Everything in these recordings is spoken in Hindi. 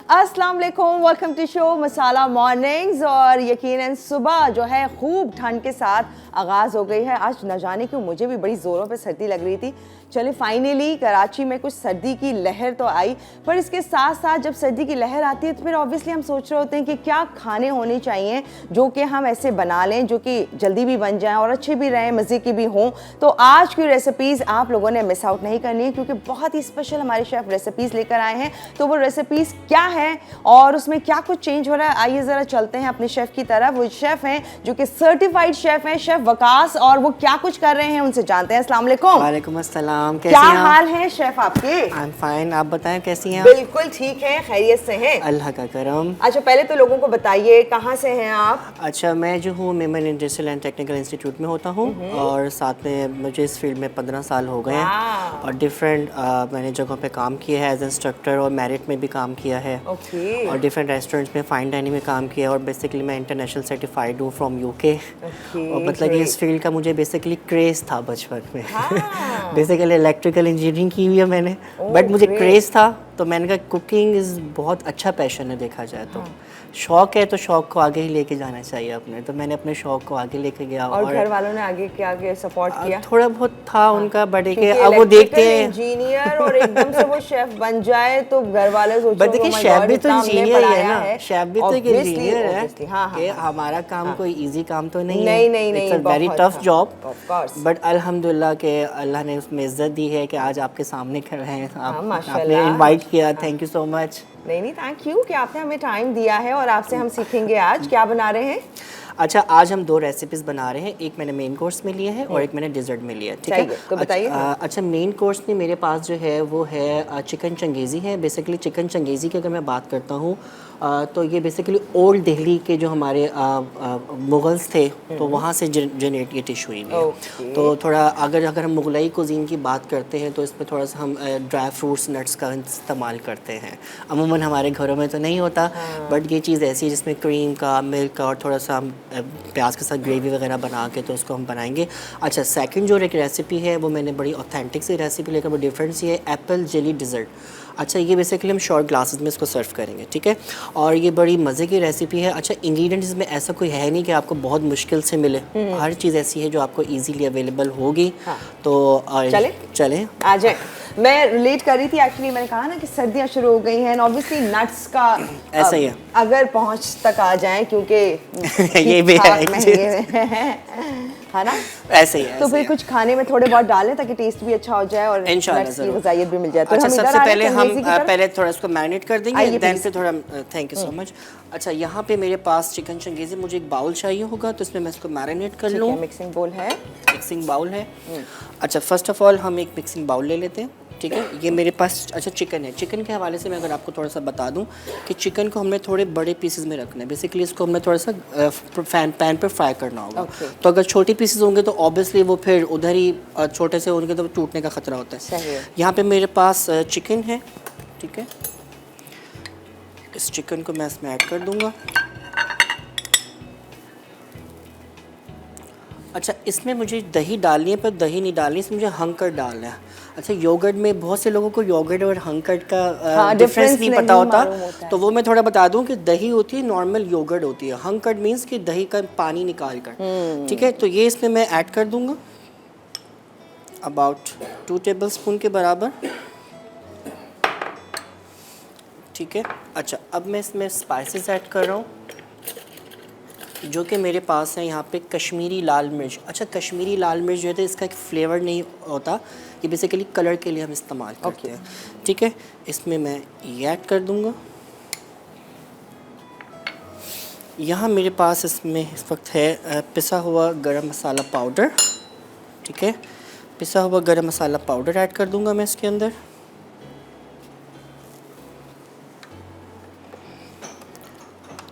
अस्सलाम वालेकुम, welcome to show Masala Mornings. और यकीनन सुबह जो है खूब ठंड के साथ आगाज़ हो गई है। आज न जाने क्यों मुझे भी बड़ी ज़ोरों पे सर्दी लग रही थी। चलिए फाइनली कराची में कुछ सर्दी की लहर तो आई, पर इसके साथ साथ जब सर्दी की लहर आती है तो फिर ऑब्वियसली हम सोच रहे होते हैं कि क्या खाने होने चाहिए जो कि हम ऐसे बना लें जो कि जल्दी भी बन जाएं और अच्छे भी रहें, मज़े की भी हों। तो आज की रेसिपीज़ आप लोगों ने मिस आउट नहीं करनी है, क्योंकि बहुत ही स्पेशल हमारे शेफ़ रेसिपीज़ लेकर आए हैं। तो वो रेसिपीज़ क्या है और उसमें क्या कुछ चेंज हो रहा है, आइए ज़रा चलते हैं अपने शेफ़ की तरफ। वो शेफ़ हैं जो कि सर्टिफाइड शेफ़ हैं, शेफ़ वकास, और वो क्या कुछ कर रहे हैं उनसे जानते हैं। अस्सलाम वालेकुम। वालेकुम अस्सलाम। कैसी क्या हैं आप? हाल है शेफ़ आपके? आई एम फाइन, आप बताएं कैसी हैं आप? बिल्कुल ठीक है, खैरियत से हैं। अल्लाह का करम। अच्छा, पहले तो लोगों को बताइए कहाँ से हैं आप? अच्छा, मैं जो हूँ Memon industrial and technical institute में होता हूँ और साथ में मुझे इस फील्ड में 15 साल हो गए हैं और डिफरेंट मैंने जगहों पे काम किया है एज इंस्ट्रक्टर और मैरिट में भी काम किया है। ओके। और डिफरेंट रेस्टोरेंट्स में फाइन डाइनिंग में काम किया है और बेसिकली मैं इंटरनेशनल सर्टिफाइड हूँ फ्रॉम यूके। और मतलब कि इस फील्ड का मुझे बेसिकली क्रेज़ था बचपन में। बेसिकली इलेक्ट्रिकल इंजीनियरिंग की हुई है मैंने, बट मुझे क्रेज़ था तो मैंने कहा कुकिंग इज़ बहुत अच्छा पैशन है देखा जाए तो। शौक़ है तो शौक़ को आगे ही लेके जाना चाहिए अपने, तो मैंने अपने शौक़ को आगे लेके गया। और घर वालों ने आगे क्या आगे सपोर्ट किया? थोड़ा बहुत था उनका, बट अब वो देखते हैं इंजीनियर और एकदम से वो शेफ बन जाए तो घर वाले सोचेंगे बट देखिए शेफ भी तो इंजीनियर ही है ना, शेफ भी तो एक इंजीनियर है कि हमारा काम कोई इजी काम तो नहीं है। It's a very tough job, but अल्हम्दुलिल्लाह के अल्लाह ने उसमें इज्जत दी है कि आज आपके सामने खड़े हैं, आपने इनवाइट किया, थैंक यू सो मच। नहीं थैंक यू कि आपने हमें टाइम दिया है और आपसे हम सीखेंगे आज क्या बना रहे हैं। अच्छा, आज हम 2 रेसिपीज़ बना रहे हैं, एक मैंने मेन कोर्स में लिया है और एक मैंने डिज़र्ट में लिया है, ठीक है? तो बताइए। अच्छा, मेन कोर्स में मेरे पास जो है वो है चिकन चंगेज़ी है। बेसिकली चिकन चंगेज़ी की अगर मैं बात करता हूँ तो ये बेसिकली ओल्ड दिल्ली के जो हमारे मुग़ल्स थे तो वहाँ से जनरेट ये डिश हुई है। तो थोड़ा अगर हम मुग़लई कुज़ीन की बात करते हैं तो इसमें थोड़ा सा हम ड्राई फ्रूट्स नट्स का इस्तेमाल करते हैं। अमूमन हमारे घरों में तो नहीं होता, बट ये चीज़ ऐसी है जिसमें क्रीम का, मिल्क का और थोड़ा सा हम प्याज के साथ ग्रेवी वगैरह बना के तो उसको हम बनाएंगे। अच्छा, सेकंड जो एक रेसिपी है वो मैंने बड़ी ऑथेंटिक सी रेसिपी लेकर, वो डिफरेंट सी है, एप्पल जेली डिज़र्ट। अच्छा, ये बेसिकली हम शॉर्ट ग्लासेस में इसको सर्व करेंगे, ठीक है? और ये बड़ी मज़े की रेसिपी है। अच्छा, इंग्रेडिएंट्स में ऐसा कोई है नहीं कि आपको बहुत मुश्किल से मिले, हर चीज़ ऐसी है जो आपको इजीली अवेलेबल होगी। तो चलें आ जाए। मैं रिलेट कर रही थी एक्चुअली, मैंने कहा ना कि सर्दियाँ शुरू हो गई हैं, ऑब्वियसली नट्स का ऐसा ही है अगर पहुँच तक आ जाए, क्योंकि ये भी है ना, ऐसे ही है। तो फिर कुछ खाने में थोड़े बहुत डालें ताकि टेस्ट भी अच्छा हो जाए और नट्स की ग़िज़ाइयत भी मिल जाए। तो अच्छा, हम सबसे पहले हम पहले थोड़ा इसको मैरिनेट कर देंगे, देन फिर थोड़ा थैंक यू सो मच। अच्छा, यहाँ पे मेरे पास चिकन चंगेज़ी, मुझे एक बाउल चाहिए होगा तो इसमें मैं इसको मैरिनेट कर लूँ। मिक्सिंग बाउल है, मिक्सिंग बाउल है। अच्छा, फर्स्ट ऑफ ऑल हम एक मिक्सिंग बाउल ले लेते हैं, ठीक है? ये मेरे पास अच्छा चिकन है। चिकन के हवाले से मैं अगर आपको थोड़ा सा बता दूं कि चिकन को हमने थोड़े बड़े पीसेस में रखना है। बेसिकली इसको हमने थोड़ा सा पैन पर फ्राई करना होगा। तो अगर छोटे पीसेस होंगे तो ऑब्वियसली वो फिर उधर ही छोटे से होंगे तो टूटने का ख़तरा होता है। यहाँ पे मेरे पास चिकन है, ठीक है? इस चिकन को मैं इसमें ऐड कर दूँगा। अच्छा, इसमें मुझे दही डालनी है, पर दही नहीं डालनी, इसमें मुझे हंकट डालना है। अच्छा, योगर्ट में बहुत से लोगों को योगर्ट और हंकट का डिफरेंस नहीं पता होता, तो वो मैं थोड़ा बता दूं कि दही होती है नॉर्मल, योगर्ट होती है, हंकट मीन्स कि दही का पानी निकाल कर, ठीक है? तो ये इसमें मैं ऐड कर दूंगा अबाउट 2 टेबलस्पून के बराबर, ठीक है? अच्छा, अब मैं इसमें स्पाइसेस ऐड कर रहा हूँ जो कि मेरे पास है यहाँ पे कश्मीरी लाल मिर्च। अच्छा, कश्मीरी लाल मिर्च जो है इसका एक फ्लेवर नहीं होता, ये बेसिकली कलर के लिए हम इस्तेमाल करते हैं, ठीक है? इसमें मैं ये ऐड कर दूँगा। यहाँ मेरे पास इसमें इस वक्त है पिसा हुआ गरम मसाला पाउडर, ठीक है? पिसा हुआ गरम मसाला पाउडर ऐड कर दूँगा मैं इसके अंदर।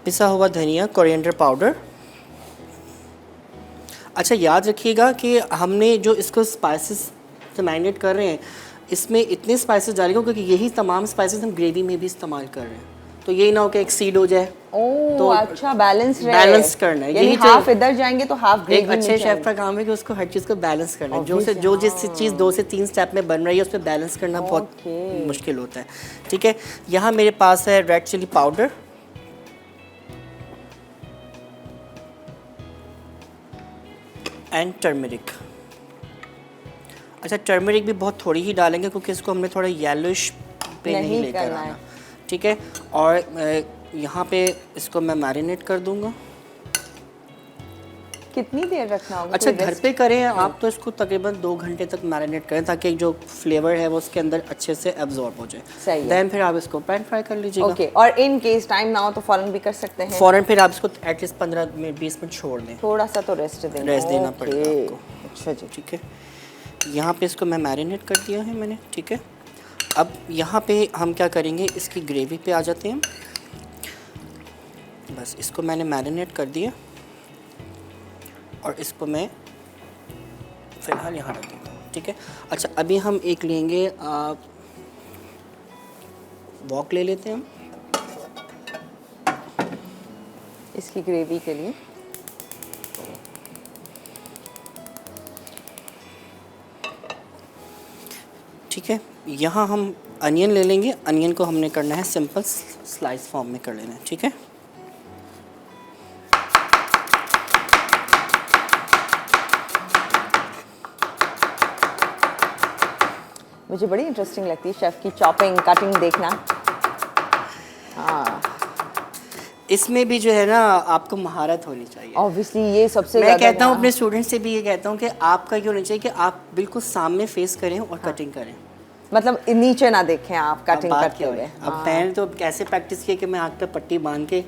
पिसा हुआ धनिया, कोरिएंडर पाउडर। अच्छा, याद रखिएगा कि हमने जो इसको स्पाइसेस से मैरिनेट कर रहे हैं इसमें इतने स्पाइसेस डालेंगे क्योंकि यही तमाम स्पाइसेस हम ग्रेवी में भी इस्तेमाल कर रहे हैं, तो यही ना हो कि एक्सीड हो जाए। ओह तो अच्छा, बैलेंस रहे, बैलेंस करना है, यानी यही हाफ इधर जाएंगे तो हाफ एक ग्रेवी में अच्छे शेफ जाएंगे। का काम है कि उसको हर चीज़ को बैलेंस करना है। Obviously, जो जिस चीज़ 2 से 3 स्टेप में बन रही है उस पर बैलेंस करना बहुत Okay. मुश्किल होता है। ठीक है, यहाँ मेरे पास है red chilli powder, and turmeric. अच्छा, टर्मरिक भी बहुत थोड़ी ही डालेंगे क्योंकि इसको हमने थोड़ा येलोइश पे नहीं लेकर करना है। आना। ठीक है, और यहाँ पे इसको मैं मैरिनेट कर दूंगा। कितनी देर रखना होगा? अच्छा, कोई घर rest? पे करें आप तो इसको तकरीबन 2 घंटे तक मैरिनेट करें ताकि जो फ्लेवर है वो उसके अंदर अच्छे से एब्जॉर्ब हो जाए। सही है। देन फिर आप इसको पैन फ्राई कर लीजिएगा। ओके, और इन केस टाइम ना हो तो फौरन भी कर सकते हैं? फ़ौरन फिर आप इसको एटलीस्ट 15 मिनट 20 मिनट छोड़ दें, थोड़ा सा तो रेस्ट देना, रेस्ट देना Okay. पड़ेगा आपको। अच्छा जी। ठीक है, यहाँ पे इसको मैं मैरिनेट कर दिया है मैंने। ठीक है, अब यहाँ पे हम क्या करेंगे, इसकी ग्रेवी पे आ जाते हैं। बस इसको मैंने मैरिनेट कर दिया और इसको मैं फ़िलहाल यहाँ रख देता हूँ। ठीक है, अच्छा अभी हम एक लेंगे, वॉक ले लेते हैं हम इसकी ग्रेवी के लिए। ठीक है, यहाँ हम अनियन ले लेंगे। अनियन को हमने करना है सिंपल स्लाइस फॉर्म में कर लेना है। ठीक है, मुझे बड़ी इंटरेस्टिंग लगती है शेफ की चॉपिंग कटिंग देखना। हाँ, इसमें भी जो है ना आपको महारत होनी चाहिए। ऑब्वियसली ये सबसे मैं ज़्यादा कहता हूँ यहाँ- अपने स्टूडेंट से भी ये कहता हूँ कि आपका ये होना चाहिए कि आप बिल्कुल सामने फेस करें और कटिंग करें। मतलब नीचे ना देखें आप अब कटिंग बात करते क्या हुए। है, अब मैंने तो कैसे प्रैक्टिस किया कि मैं आँख पे पट्टी बांध के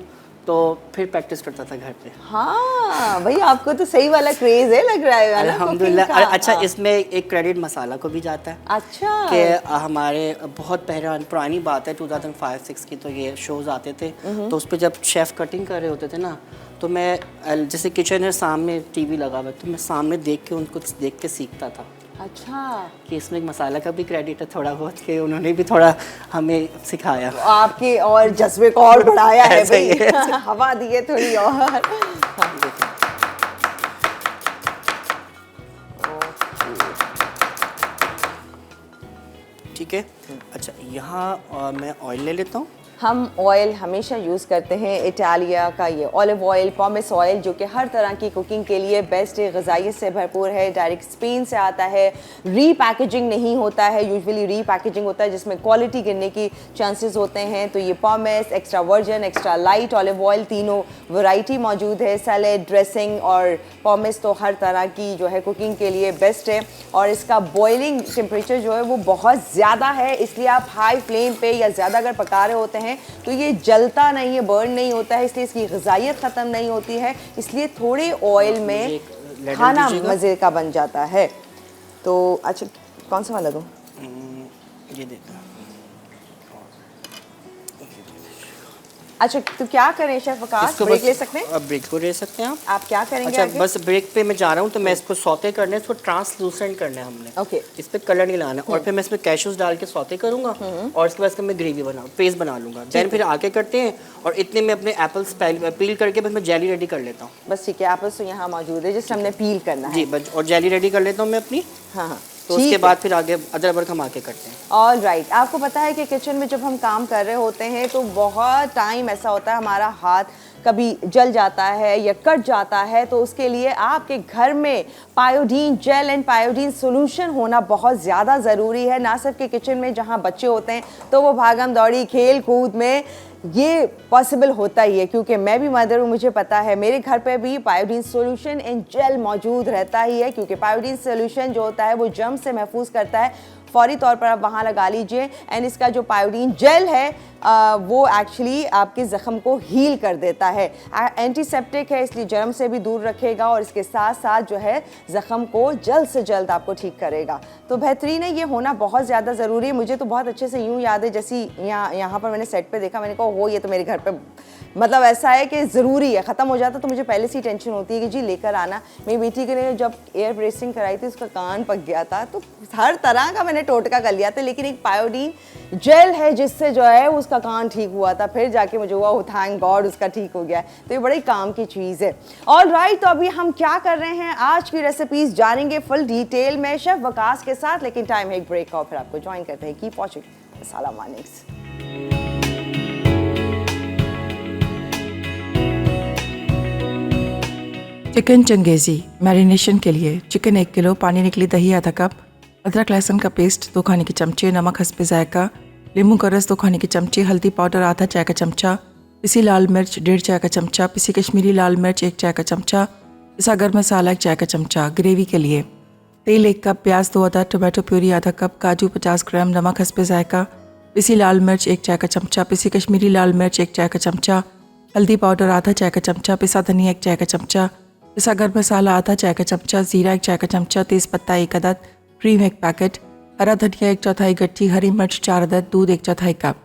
तो फिर प्रैक्टिस करता था घर पे। हाँ भाई, आपको तो सही वाला क्रेज है लग रहा है ना अल्हम्दुलिल्लाह। cooking का। अच्छा, हाँ। इसमें एक क्रेडिट मसाला को भी जाता है अच्छा कि हमारे बहुत पुरानी बात है 2005-6 की, तो ये शोज़ आते थे तो उस पर जब शेफ़ कटिंग कर रहे होते थे ना, तो मैं जैसे किचन है सामने टीवी लगा हुआ है तो मैं सामने देख के उनको देख के सीखता था अच्छा, कि इसमें एक मसाला का भी क्रेडिट है थोड़ा बहुत, कि उन्होंने भी थोड़ा हमें सिखाया। आपके और जज्बे को और बढ़ाया है ऐसा ही भाई। है, हवा दी है थोड़ी और। ठीक है, अच्छा यहाँ मैं ऑयल ले लेता हूँ। हम ऑयल हमेशा यूज़ करते हैं इटालिया का, ये ऑलिव ऑयल, पॉमेस ऑयल, जो कि हर तरह की कुकिंग के लिए बेस्ट है, ग़िज़ाइयत से भरपूर है, डायरेक्ट स्पेन से आता है, रीपैकेजिंग नहीं होता है। यूजुअली रीपैकेजिंग होता है जिसमें क्वालिटी गिरने की चांसेस होते हैं। तो ये pomace, extra virgin, extra light olive oil, तीनों वैरायटी मौजूद है। सैलेड, ड्रेसिंग और पॉमेस तो हर तरह की जो है कुकिंग के लिए बेस्ट है। और इसका बॉइलिंग टेम्परेचर जो है वो बहुत ज़्यादा है, इसलिए आप हाई फ्लेम पे या ज़्यादा अगर पका रहे होते हैं तो ये जलता नहीं है, बर्न नहीं होता है, इसलिए इसकी ग़िज़ाइयत ख़त्म नहीं होती है। इसलिए थोड़े ऑयल में मुझे एक लैडर खाना दीजिएगा। मज़े का बन जाता है। तो अच्छा, कौन सा वाला दूँ? ये देता हूँ। अच्छा, तो क्या करें शेफ वकास, इसको ब्रेक बस- ले सकते हैं? अब ब्रेक को ले सकते हैं आप क्या करेंगे अच्छा आगे? बस ब्रेक पे मैं जा रहा हूँ, तो मैं इसको सौते करना है, इसको ट्रांसलूसेंट करना है हमने। ओके। इस पे कलर नहीं लाना और फिर मैं इसमें कैशूज डाल के सौते करूँगा और इसके बाद इसका मैं ग्रेवी पेस्ट बना लूँगा। देन फिर आके करते हैं और इतने में अपने एप्पल्स पील करके बस मैं जेली रेडी कर लेता हूँ। बस ठीक है, एप्पल्स तो यहाँ मौजूद है जिससे हमने पील करना है। जी बस, और जेली रेडी कर लेता हूँ मैं अपनी, हाँ हाँ, तो ठीक उसके है। बाद फिर आगे अदरक हम आके करते हैं। ऑल राइट, आपको पता है कि किचन में जब हम काम कर रहे होते हैं तो बहुत टाइम ऐसा होता है हमारा हाथ कभी जल जाता है या कट जाता है, तो उसके लिए आपके घर में Pyodine gel and Pyodine solution होना बहुत ज़्यादा ज़रूरी है। ना सिर्फ कि किचन में जहाँ बच्चे होते हैं तो वो भागम दौड़ी खेल कूद में ये पॉसिबल होता ही है, क्योंकि मैं भी मदर हूँ, मुझे पता है मेरे घर पे भी पायोडीन सॉल्यूशन एंड जेल मौजूद रहता ही है, क्योंकि पायोडीन सॉल्यूशन जो होता है वो जर्म से महफूज करता है। फौरी तौर पर आप वहाँ लगा लीजिए। एंड इसका जो पायोडीन जेल है वो एक्चुअली आपके ज़ख़म को हील कर देता है, एंटीसेप्टिक है, इसलिए जर्म से भी दूर रखेगा और इसके साथ साथ जो है ज़ख़म को जल्द से जल्द आपको ठीक करेगा। तो बेहतरीन है, ये होना बहुत ज़्यादा ज़रूरी है। मुझे तो बहुत अच्छे से यूँ याद है, जैसे यहाँ पर मैंने सेट पे देखा, मैंने कहा हो ये तो मेरे घर पे मतलब ऐसा है कि ज़रूरी है, ख़त्म हो जाता तो मुझे पहले से ही टेंशन होती है कि जी लेकर आना। मेरी बेटी के लिए जब एयर ब्रेसिंग कराई थी उसका कान पक गया था, तो हर तरह का मैंने टोटका कर लिया था, लेकिन एक पायोडीन जेल है जिससे जो है उसका कान ठीक हुआ था, फिर जाके मुझे हुआ वो थैंक गॉड उसका ठीक हो गया। तो ये बड़ी काम की चीज़ है। ऑल राइट, तो अभी हम क्या कर रहे हैं, आज की रेसिपीज़ जानेंगे फुल डिटेल में शेफ़ वकास के साथ, लेकिन टाइम है एक ब्रेक का और फिर आपको ज्वाइन करते हैं keep watching Masala mornings. Chicken Changezi marination के लिए चिकन 1 किलो, पानी निकली दही आधा कप, अदरक लहसुन का पेस्ट 2 खाने के चमचे, नमक हस्बे जायका, नींबू का रस 2 खाने के चमचे, हल्दी पाउडर आधा चाय का चमचा, पिसी लाल मिर्च 1.5 चाय का चमचा, पिसी कश्मीरी लाल मिर्च 1 चाय का चमचा, पिसा गर्म मसाला 1 चाय का चमचा। ग्रेवी के लिए तेल 1 कप, प्याज 2 अदद, टोमेटो प्यूरी आधा कप, काजू 50 ग्राम, नमक हस्बे जायका, पिसी लाल मिर्च 1 चाय का चमचा, पिसी कश्मीरी लाल मिर्च 1 चाय का चमचा, हल्दी पाउडर आधा चाय का चमचा, पिसा धनिया 1 चाय का चमचा, पिसा गर्म मसाला आधा चाय का चमचा, जीरा 1 चाय का चमचा, तेज़पत्ता 1 अदद, क्रीम 1 पैकेट, हरा धनिया 1/4 गट्ठी, हरी मिर्च 4 अदद, दूध 1/4 cup.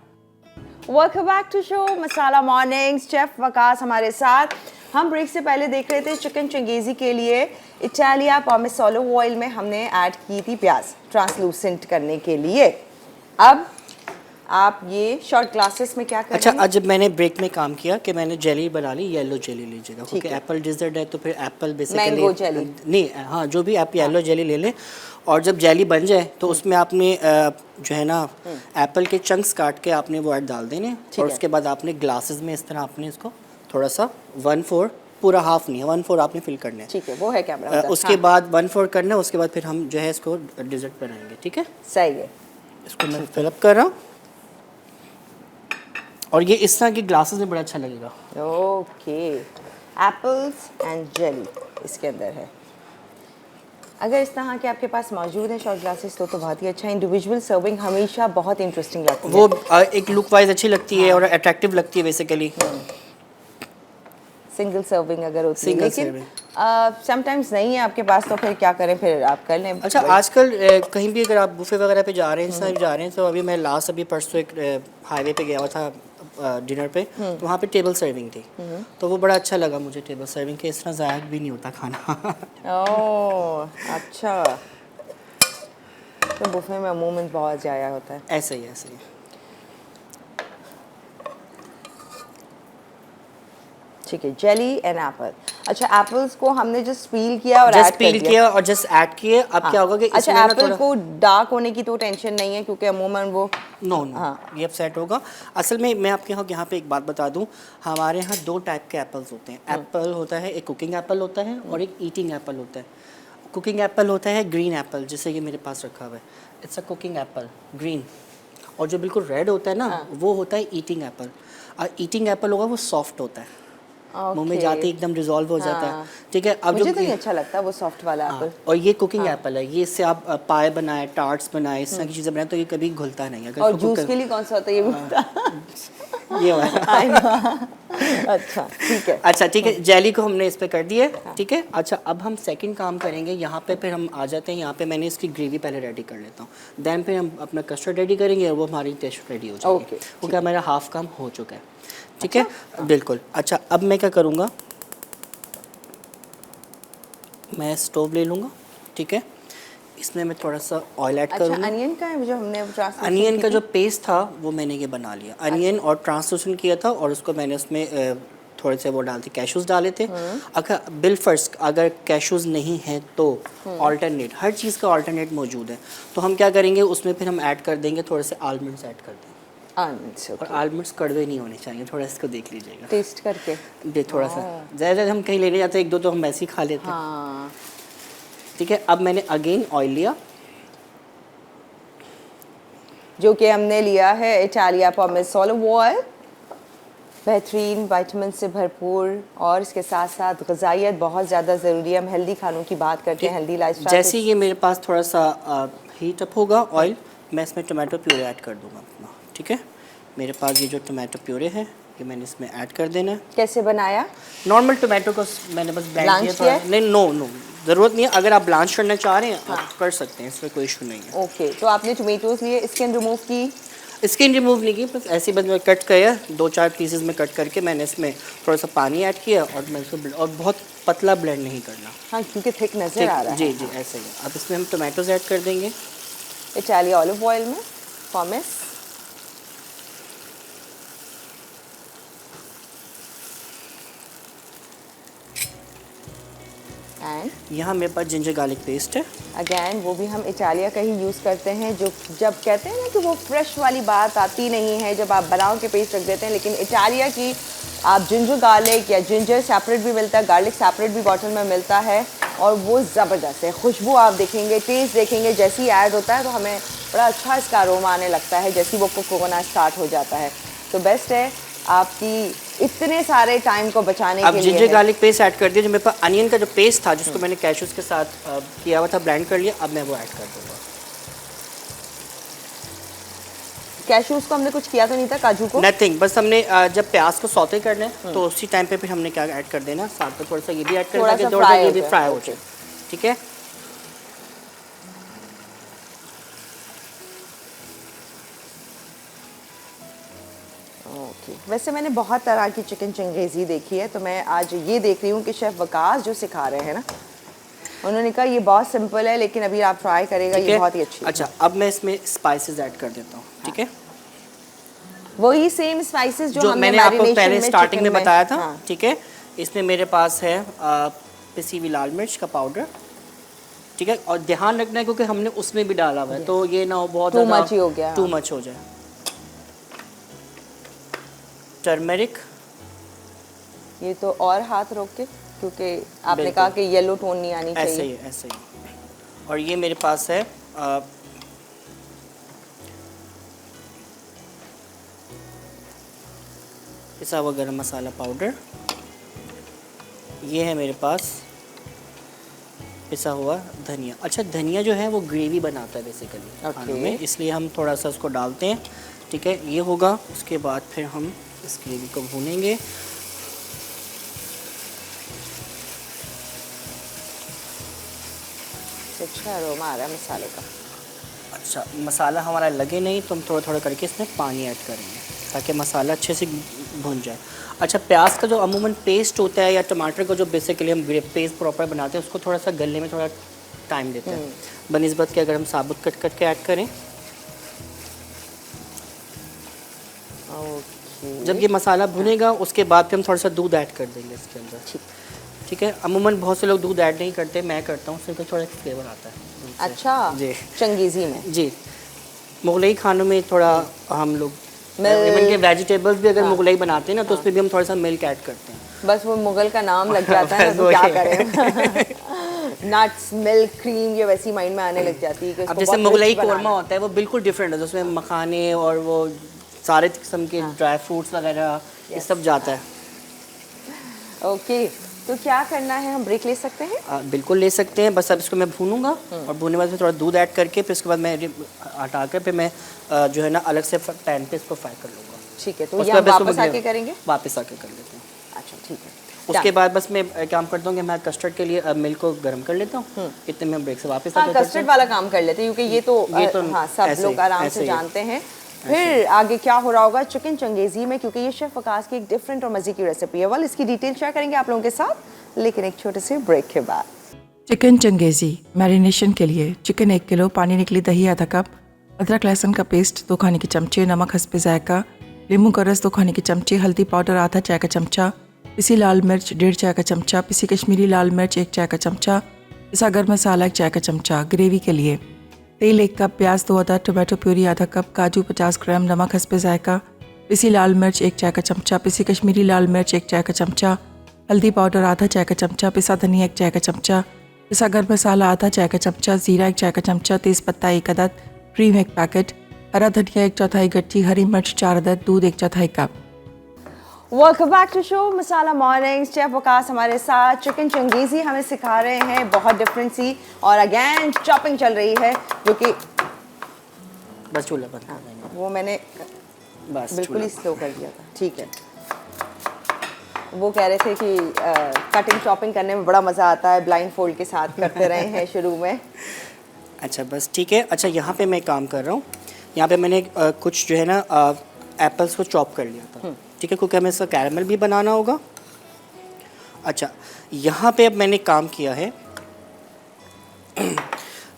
Welcome back to show Masala Mornings, chef Waqas हमारे साथ। हम ब्रेक से पहले देख रहे थे चिकन चंगेज़ी के लिए इटालिया पॉमेस ऑलिव ऑयल में हमने ऐड की थी प्याज ट्रांसलूसेंट करने के लिए। अब आप ये शॉर्ट ग्लासेस में क्या करेंगे? अच्छा, आज जब मैंने ब्रेक में काम किया कि मैंने जेली बना ली, येलो जेली लीजिएगा क्योंकि एप्पल डिजर्ट है, तो फिर एप्पल बेसिकली मैंगो जेली नहीं, हाँ जो भी आप येलो जेली ले लें, और जब जेली बन जाए तो उसमें आपने जो है ना एप्पल के चंक्स काट के आपने वो ऐड डाल देने, और उसके बाद आपने ग्लासेस में इस तरह आपने इसको थोड़ा सा 1/4, पूरा हाफ नहीं है 1/4 आपने फिल करना है। ठीक है, वो है कैमरा। उसके बाद 1/4 करना है, उसके बाद फिर हम जो है इसको डिजर्ट बनाएंगे। ठीक है, सही है। इसको मैं फिलअप कर रहा हूँ, और ये इस तरह के ग्लासेस में बड़ा अच्छा लगेगा। ओके, एप्पल्स एंड जेली इसके अंदर है। अगर इस तरह के आपके पास मौजूद है शॉर्ट ग्लासेस तो बहुत ही अच्छा। इंडिविजुअल सर्विंग हमेशा बहुत इंटरेस्टिंग लगती है, वो एक लुक वाइज अच्छी लगती है और अट्रैक्टिव लगती है बेसिकली। सिंगल सर्विंग अगर होती है, Single लेकिन समटाइम्स नहीं है आपके पास, तो फिर क्या करें, फिर आप कर लें। अच्छा, आजकल कहीं भी अगर आप बुफे वगैरह पे जा रहे हैं, सब जा रहे हैं, तो अभी मैं अभी परसों एक हाईवे पे गया हुआ था डिनर पे, तो वहाँ पे टेबल सर्विंग थी, तो वो बड़ा अच्छा लगा मुझे टेबल सर्विंग के, इस तरह ज़ायक भी नहीं होता खाना। ओह अच्छा, तो बुफे में अमूमन बहुत ज़ाया होता है। ऐसे ही ऐसे ही। ठीक है, जेली एंड एप्पल। अच्छा, एप्पल्स को हमने जस्ट पील किया और जस्ट ऐड कर पील दिया। किया और जस्ट ऐड किए। अब क्या होगा कि अच्छा, इसमें ना एप्पल थोड़ा को डार्क होने की तो टेंशन नहीं है क्योंकि अमूमन वो नो ये अब सेट होगा। असल में मैं आपके यहाँ पे एक बात बता दूँ, हमारे यहाँ 2 टाइप के एप्पल्स होते हैं। एप्पल होता है, एक कुकिंग एप्पल होता है और एक ईटिंग एप्पल होता है। कुकिंग एप्पल होता है ग्रीन एप्पल, जैसे ये मेरे पास रखा हुआ है, it's a cooking Apple green. और जो बिल्कुल रेड होता है ना, वो होता है ईटिंग एप्पल। और ईटिंग एप्पल होगा वो सॉफ्ट होता है, मुंह में जाते ही एकदम रिजॉल्व हो जाता है। ठीक है, अब मुझे जो तो नहीं अच्छा लगता वो सॉफ्ट वाला एप्पल। और ये कुकिंग एप्पल है, ये इससे आप पाए बनाए, टार्ट्स बनाए, इस तरह की चीज़ें बनाए तो ये कभी घुलता नहीं है। अगर और इसको जूस के लिए कौन सा होता है ये भी बता। ये वाला। अच्छा ठीक है। अच्छा ठीक है, जेली को हमने इस पे कर दिया है। ठीक है, अच्छा अब हम सेकंड काम करेंगे, यहाँ पे फिर हम आ जाते हैं, यहाँ पे मैंने इसकी ग्रेवी पहले रेडी कर लेता हूँ, देन फिर हम अपना कस्टर्ड रेडी करेंगे और वो हमारी टेस्ट रेडी हो जाएगी। ओके, क्योंकि हमारा हाफ काम हो चुका है। ठीक है, बिल्कुल। अच्छा, अब मैं क्या करूँगा, मैं स्टोव ले लूँगा। ठीक है, इसमें मैं थोड़ा सा ऑयल ऐड करूँगा। अच्छा, अनियन का है जो हमने अनियन का जो पेस्ट था वो मैंने ये बना लिया, अनियन और ट्रांसलूसेंट किया था, और उसको मैंने उसमें थोड़े से वो डालते कैशूज़ डाले थे। अगर बिल फर्स्ट अगर कैशूज़ नहीं है तो ऑल्टरनेट, हर चीज़ का ऑल्टरनेट मौजूद है, तो हम क्या करेंगे उसमें फिर हम ऐड कर देंगे थोड़े से आलमंड्स ऐड कर देंगे। और आलमंड्स कड़वे नहीं होने चाहिए, थोड़ा इसको देख लीजिएगा टेस्ट करके। थोड़ा सा ज़्यादा हम कहीं लेने जाते हैं, 1-2 तो हम ऐसे ही खा लेते हैं। हाँ। ठीक है, अब मैंने अगेन ऑयल लिया, जो कि हमने लिया है इटालिया पॉमेस ऑलिव ऑयल, बेहतरीन विटामिन से भरपूर, और इसके साथ साथ ग़िज़ाइयत बहुत ज़्यादा ज़रूरी है। हम हेल्दी खानों की बात करते हैं, हेल्दी लाइफस्टाइल। जैसे ये मेरे पास थोड़ा सा हीट अप होगा ऑयल, मैं इसमें टमाटो प्यूरे ऐड कर दूंगा अपना। ठीक है, मेरे पास ये जो टमाटो प्यूरे है ये मैंने इसमें ऐड कर देना है। कैसे बनाया? नॉर्मल टमाटो को मैंने बस ब्लेंड किया। नहीं, नो ज़रूरत नहीं है, अगर आप ब्लांच करना चाह रहे हैं आप कर सकते हैं, इसमें कोई इशू नहीं है। ओके, तो आपने टमेटोज लिए, स्किन रिमूव की, स्किन रिमूव नहीं की, बस ऐसे ही बस मैं कट किया, 2-4 पीसेस में कट करके मैंने इसमें थोड़ा सा पानी ऐड किया और मैं इसको और बहुत पतला ब्लेंड नहीं करना। हाँ, क्योंकि थिक नज़र आ रहा है। जी जी, ऐसे ही। अब इसमें हम टोमेटोज ऐड कर देंगे इटालिया ऑलिव ऑयल में, पॉमेस, एंड यहाँ मेरे पास जिंजर गार्लिक पेस्ट है। अगेन वो भी हम इटालिया का ही यूज़ करते हैं, जो जब कहते हैं ना कि वो फ्रेश वाली बात आती नहीं है जब आप बनाओ के पेस्ट रख देते हैं, लेकिन इटालिया की आप जिंजर गार्लिक या जिंजर सेपरेट भी मिलता है, गार्लिक सेपरेट भी बॉटल में मिलता है और वो ज़बरदस्त है। खुशबू आप देखेंगे, टेस्ट देखेंगे, जैसे ही ऐड होता है तो हमें बड़ा अच्छा इसका अरोमा आने लगता है जैसे ही वो कुक होना स्टार्ट हो जाता है। तो बेस्ट है आपकी इतने सारे टाइम को बचाने अब के लिए। जिंजर गार्लिक पेस्ट ऐड कर दिया। जो मेरे पास अनियन का जो पेस्ट था जिसको मैंने कैशूज के साथ किया हुआ था, ब्लेंड कर लिया, अब मैं वो ऐड कर दूँगा। कैशूज़ को हमने कुछ किया तो नहीं था, काजू को नथिंग, बस हमने जब प्याज को सौते करना है तो उसी टाइम पे फिर हमने क्या ऐड कर देना, साथ में थोड़ा सा ये भी ऐड कर थोड़ा देंगे, सा थोड़ा सा fry ये हो भी जाए। फ्राई हो Okay. जाए। ठीक है, ओके। वैसे मैंने बहुत तरह की चिकन चंगेज़ी देखी है, तो मैं आज ये देख रही हूँ कि शेफ़ वकास जो सिखा रहे हैं ना, उन्होंने कहा ये बहुत सिंपल है लेकिन अभी आप ट्राई करेगा, ठीक ये है। बहुत ही अच्छी है। अच्छा, अब मैं इसमें स्पाइसेस ऐड कर देता हूँ। ठीक है, वही सेम स्पाइसेस जो हमने मैंने आपको marination पहले स्टार्टिंग chicken में बताया था। हाँ। ठीक है, इसमें मेरे पास है पिसी हुई लाल मिर्च का पाउडर। ठीक है, और ध्यान रखना है क्योंकि हमने उसमें भी डाला हुआ है, तो ये ना हो बहुत Too much ही हो गया। टू मच हो जाए। टर्मरिक, ये तो और हाथ रोक के, क्योंकि आपने बिल्कुल। कहा कि येलो टोन नहीं आनी ऐसे चाहिए। ही ऐसे ही। और ये मेरे पास है पिसा हुआ गरम मसाला पाउडर। ये है मेरे पास पिसा हुआ धनिया। अच्छा, धनिया जो है वो ग्रेवी बनाता है बेसिकली खानों में, इसलिए हम थोड़ा सा उसको डालते हैं। ठीक है, ये होगा। उसके बाद फिर हम इस ग्रेवी को भूनेंगे। अच्छा अरोमा आ रहा है मसाले का। अच्छा, मसाला हमारा लगे नहीं तो हम थोड़ा थोड़ा करके इसमें पानी ऐड करेंगे ताकि मसाला अच्छे से भुन जाए। अच्छा, प्याज का जो अमूमन पेस्ट होता है या टमाटर का जो बेसिकली हम पेस्ट प्रॉपर बनाते हैं, उसको थोड़ा सा गलने में थोड़ा टाइम देता है बनिस्बत के अगर हम साबुत कट करके ऐड करें। ओके। जब ये मसाला भुनेगा उसके बाद फिर हम थोड़ा सा दूध ऐड कर देंगे इसके अंदर। ठीक है, अमूमन बहुत से लोग दूध ऐड नहीं करते, मैं करता हूँ, उससे थोड़ा फ्लेवर आता है। अच्छा जी चंगेज़ी में जी, मुगलई खानों में थोड़ा हम लोग मिल्क- इवन के वेजिटेबल्स भी अगर मुगलई बनाते हैं ना तो उसमें भी हम थोड़ा सा मिल्क ऐड करते हैं। बस वो मुगल का नाम लग जाता है ना, तो बस क्या वही। करें। नट्स, मिल्क, क्रीम, ये वैसी माइंड में आने लग जाती है कि अब उसको जैसे बहुत मुगलई rich बनाना कोरमा होता है वो बिल्कुल डिफरेंट है, उसमें मखाने और वो सारे किस्म के ड्राई फ्रूट्स वगैरह ये सब जाता है। है। ओके, तो क्या करना है, हम ब्रेक ले सकते हैं? बिल्कुल ले सकते हैं। बस अब इसको मैं भूनूंगा और भूनने के बाद फिर थोड़ा दूध ऐड करके फिर उसके बाद मैं हटा कर फिर मैं जो है ना अलग से पैन पे इसको फ्राई कर लूँगा। ठीक है, तो उसके ये हम बाद इसको वापस मैं आके करेंगे? वापस आके कर लेते हैं। अच्छा ठीक है। उसके बाद बस मैं काम करता हूँ कि मैं कस्टर्ड के लिए मिल्क को गर्म कर लेता हूँ। इतने में ब्रेक से वापस हाँ, आके करते हैं। कस्टर्ड वाला काम कर लेते हैं क्योंकि ये तो हाँ सब ऐसे लोग ही- आराम ऐसे से ही। जानते हैं। फिर आगे क्या हो रहा होगा चिकन चंगेज़ी में, क्योंकि ये शेफ वकास की एक डिफरेंट और मज़े की रेसिपी है। वाल इसकी डिटेल शेयर करेंगे आप लोगों के साथ, लेकिन एक छोटे से ब्रेक के बाद। चिकन चंगेज़ी मैरिनेशन के लिए चिकन 1 किलो, पानी निकली दही आधा कप, अदरक लहसुन का पेस्ट 2 खाने के चमचे, नमक हस्बे जायका, नींबू का रस 2 खाने के चमचे, हल्दी पाउडर आधा चाय का चमचा, पिसी लाल मिर्च 1.5 चाय का चमचा, पिसी कश्मीरी लाल मिर्च 1 चाय का चमचा, पिसा गर्म मसाला 1 चाय का चमचा। ग्रेवी के लिए तेल 1 कप, प्याज 2 अदद, टोमेटो प्यूरी आधा कप, काजू 50 ग्राम, नमक हस्बे जायका, पिसी लाल मिर्च 1 चाय का चमचा, पिसी कश्मीरी लाल मिर्च 1 चाय का चमचा, हल्दी पाउडर आधा चाय का चमचा, पिसा धनिया 1 चाय का चमचा, पिसा गर्म मसाला आधा चाय का चमचा, जीरा 1 चाय का चमचा, तेज़पत्ता 1 अदद, क्रीम 1 पैकेट, हरा धनिया 1/4 गट्ठी, हरी मिर्च 4 अदद, दूध 1/4 cup. Welcome back to show Masala Morning. Chef Waqas हमारे साथ चिकन चंगेज़ी हमें सिखा रहे हैं, बहुत डिफरेंट सी, और अगेन चॉपिंग चल रही है जो कि बस चूल्हा बंद कर देंगे। वो मैंने बस बिल्कुल ही चूल्हा स्लो कर दिया था। ठीक है, वो कह रहे थे कि कटिंग चॉपिंग करने में बड़ा मज़ा आता है, ब्लाइंड फोल्ड के साथ करते रहे हैं शुरू में। अच्छा बस ठीक है। अच्छा, यहाँ पे मैं काम कर रहा हूँ। यहाँ पे मैंने कुछ जो है ना एप्पल्स को चॉप कर लिया था, ठीक है, क्योंकि हमें इसका कैरमल भी बनाना होगा। अच्छा, यहाँ पे अब मैंने काम किया है,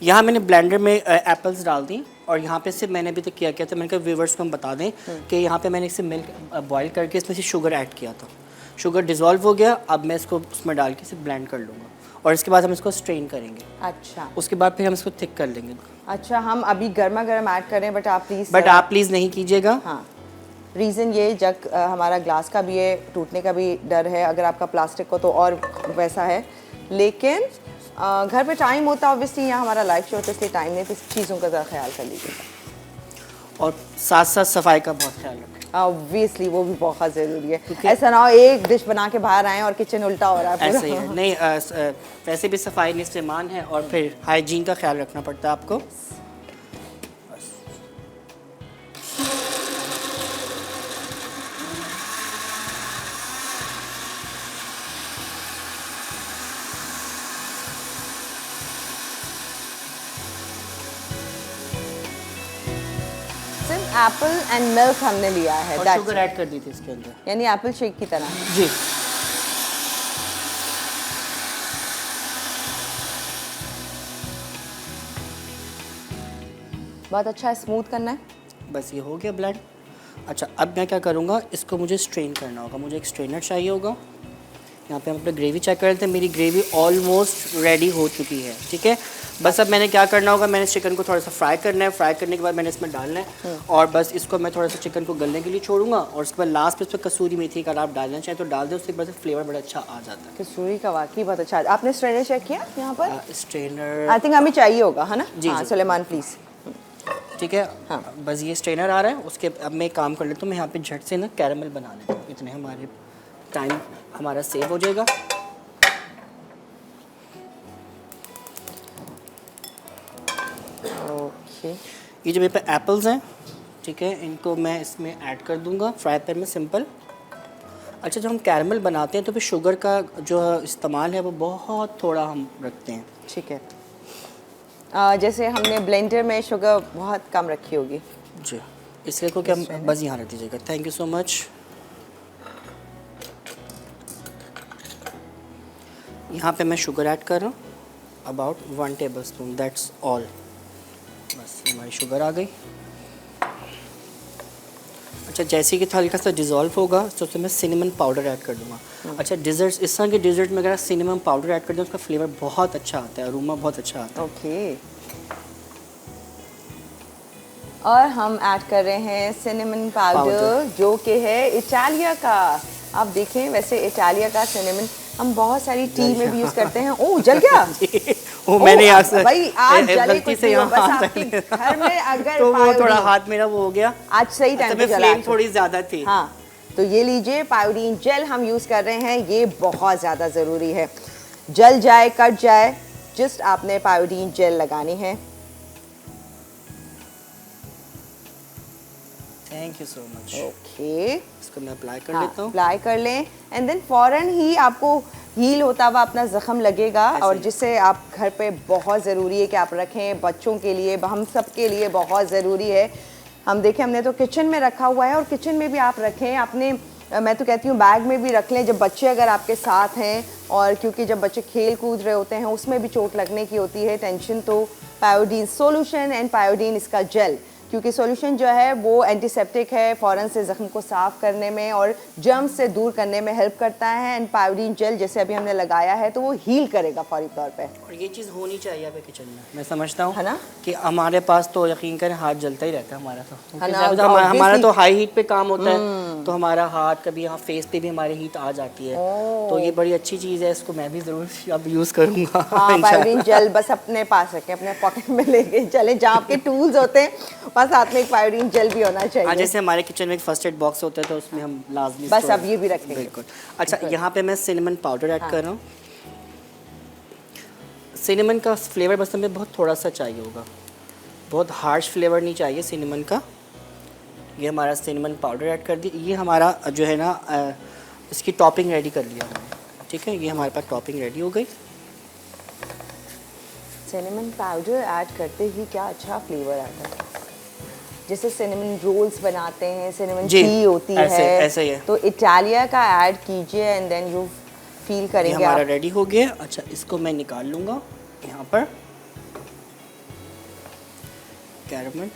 यहाँ मैंने ब्लेंडर में एप्पल्स डाल दी और यहाँ पे से मैंने अभी तक किया था, मैंने कहा व्यूवर्स को हम बता दें कि यहाँ पे मैंने इसे मिल्क बॉईल करके इसमें से शुगर ऐड किया था। शुगर डिज़ोल्व हो गया, अब मैं इसको उसमें डाल के इसे ब्लेंड कर लूँगा और इसके बाद हम इसको स्ट्रेन करेंगे। अच्छा, उसके बाद फिर हम इसको थिक कर लेंगे। अच्छा, हम अभी गर्मा गर्म ऐड करें, बट आप प्लीज़ नहीं कीजिएगा। हाँ, रीज़न ये जग हमारा ग्लास का भी है, टूटने का भी डर है, अगर आपका प्लास्टिक को तो और वैसा है, लेकिन घर पे टाइम होता है ऑब्वियसली, यहाँ हमारा लाइव शो तो इसलिए टाइम नहीं, तो चीज़ों का ज़रा ख्याल कर लीजिएगा और साथ साथ सफाई का बहुत ख्याल रखें। ऑब्वियसली वो भी बहुत ज़रूरी है, ऐसा ना हो एक डिश बना के बाहर आए और किचन उल्टा हो रहा है पूरा। ऐसे ही है। नहीं वैसे भी सफाई निस्तेमान है और फिर हाइजीन का ख्याल रखना पड़ता है आपको। सिर्फ एप्पल एंड मिल्क हमने लिया है, और that's शुगर it. ऐड कर दी थी इसके अंदर। यानी एप्पल शेक की तरह। जी, बहुत अच्छा स्मूथ करना है। बस ये हो गया ब्लेंड। अच्छा, अब मैं क्या करूँगा, इसको मुझे स्ट्रेन करना होगा, मुझे एक स्ट्रेनर चाहिए होगा। यहाँ पे हम अपना ग्रेवी चेक कर लेते हैं। मेरी ग्रेवी ऑलमोस्ट रेडी हो चुकी है, ठीक है। बस अब मैंने क्या करना होगा, मैंने चिकन को थोड़ा सा फ्राई करना है, फ्राई करने के बाद मैंने इसमें डालना है और बस इसको मैं थोड़ा सा चिकन को गलने के लिए छोड़ूंगा और उसके बाद लास्ट पे इस पर कसूरी मेथी अगर आप डालना चाहें तो डाल दें, उसके बाद फ्लेवर बड़ा अच्छा आ जाता कसूरी का वाकई बहुत अच्छा। आपने स्ट्रेनर चेक किया यहाँ पर? है। स्ट्रेनर आई थिंक हमें चाहिए होगा, है ना? जी, हाँ, जी। सुलेमान प्लीज़। ठीक है। हाँ। बस ये स्ट्रेनर आ रहा है, उसके अब मैं एक काम कर लेता हूँ, मैं यहाँ पे झट से ना कैरमल बना लेता हूँ, इतने हमारे टाइम हमारा सेव हो जाएगा। ओके, ये जो मेरे पे एप्पल्स हैं, ठीक है, इनको मैं इसमें ऐड कर दूंगा फ्राई पैन में, सिंपल। अच्छा, जब हम कैरमल बनाते हैं तो फिर शुगर का जो इस्तेमाल है वो बहुत थोड़ा हम रखते हैं। ठीक है। जैसे हमने ब्लेंडर में शुगर बहुत कम रखी होगी। जी, इसलिए को क्या बस यहाँ रख दीजिएगा। Thank you so much. यहाँ पे मैं शुगर ऐड कर रहा हूँ, about 1 table spoon, that's all. बस ये हमारी शुगर आ गई। अच्छा, जैसे कि हल्का सा डिज़ोल्व होगा तो उसमें मैं सिनेमन पाउडर ऐड कर दूँगा। अच्छा, डिज़र्ट्स, इस तरह के डिज़र्ट में अगर आप सिनेमन पाउडर ऐड कर दें उसका फ्लेवर बहुत अच्छा आता है, अरोमा बहुत अच्छा आता है। ओके, और हम ऐड कर रहे हैं सिनेमन पाउडर, जो कि है इटालिया का। आप देखें, वैसे इटालिया का सिनेमन हम बहुत सारी टी में भी यूज़ करते हैं। ओह, जल गया। वो मैंने भाई आज जले गलती कुछ से नहीं हो, यहाँ बस हाथ आपके घर में अगर तो वो थोड़ा पायोडीन- हाथ मेरा वो हो गया। आज सही टाइम पे जला फ्लेम है। थोड़ी ज़्यादा थी। हाँ, तो ये लीजिए, पायोडीन जेल हम यूज़ कर रहे हैं, ये बहुत ज़्यादा ज़रूरी है। जल जाए, कट जाए, जस्ट आपने पायोडीन जेल लगानी है। Thank you so much. Okay, इसको मैं अप्लाई कर हाँ, लेता हूँ। अप्लाई कर लें एंड देन फ़ौरन ही आपको हील होता हुआ अपना ज़ख़म लगेगा, और जिससे आप घर पे बहुत ज़रूरी है कि आप रखें, बच्चों के लिए, हम सब के लिए बहुत ज़रूरी है। हम देखें, हमने तो किचन में रखा हुआ है, और किचन में भी आप रखें अपने, मैं तो कहती हूँ बैग में भी रख लें, जब बच्चे अगर आपके साथ हैं, और क्योंकि जब बच्चे खेल कूद रहे होते हैं उसमें भी चोट लगने की होती है टेंशन, तो पायोडीन सोल्यूशन एंड पायोडीन इसका जेल, क्योंकि सॉल्यूशन जो है वो एंटीसेप्टिक है, फ़ौरन से ज़ख्म को साफ़ करने में और जर्म्स से दूर करने में हेल्प करता है। एंड पायोडीन जेल जैसे अभी हमने लगाया है तो वो हील करेगा फौरी तौर पे। और ये चीज़ होनी चाहिए आपके किचन में, मैं समझता हूँ, है ना? कि हमारे पास तो यकीन करें हाथ जलता ही रहता है हमारा, तो है ना? क्योंकि हमारा Obviously- तो हाई हीट पे काम होता है, तो हमारा हाथ कभी यहाँ फेस पे भी हमारी हीट आ जाती है। तो ये बड़ी अच्छी चीज़ है, इसको मैं भी ज़रूर अब यूज़ करूँगा। हाँ, पायोडीन जेल बस अपने पास रखें, अपने पॉकेट में लेके चले, जहाँ आपके टूल्स होते हैं बस साथ में एक पायोडीन जेल भी होना हाँ, चाहिए। जैसे हमारे किचन में एक फर्स्ट एड बॉक्स होता है तो उसमें हम लाजमी बस store- अब ये भी रखेंगे। बिल्कुल। अच्छा, यहाँ पे मैं सिनेमन पाउडर ऐड हाँ। कर रहा हूँ। सिनेमन का फ्लेवर बस हमें बहुत थोड़ा सा चाहिए होगा, बहुत हार्श फ्लेवर नहीं चाहिए सिनेमन का। ये हमारा सिनेमन पाउडर ऐड कर दी। ये हमारा जो है ना इसकी टॉपिंग रेडी कर लिया हमने, ठीक है। ये हमारे पास टॉपिंग रेडी हो गई। सिनेमन पाउडर ऐड करते ही क्या अच्छा फ्लेवर आता है। जैसे सिनेमन रोल्स बनाते हैं, सिनेमन जी, टी होती ऐसे- है, ऐसे ही है। तो इटालिया का ऐड कीजिए एंड देन यू फील ये करेंगे हमारा आप। रेडी हो गया। अच्छा, इसको मैं निकाल लूँगा यहाँ पर कैरमल,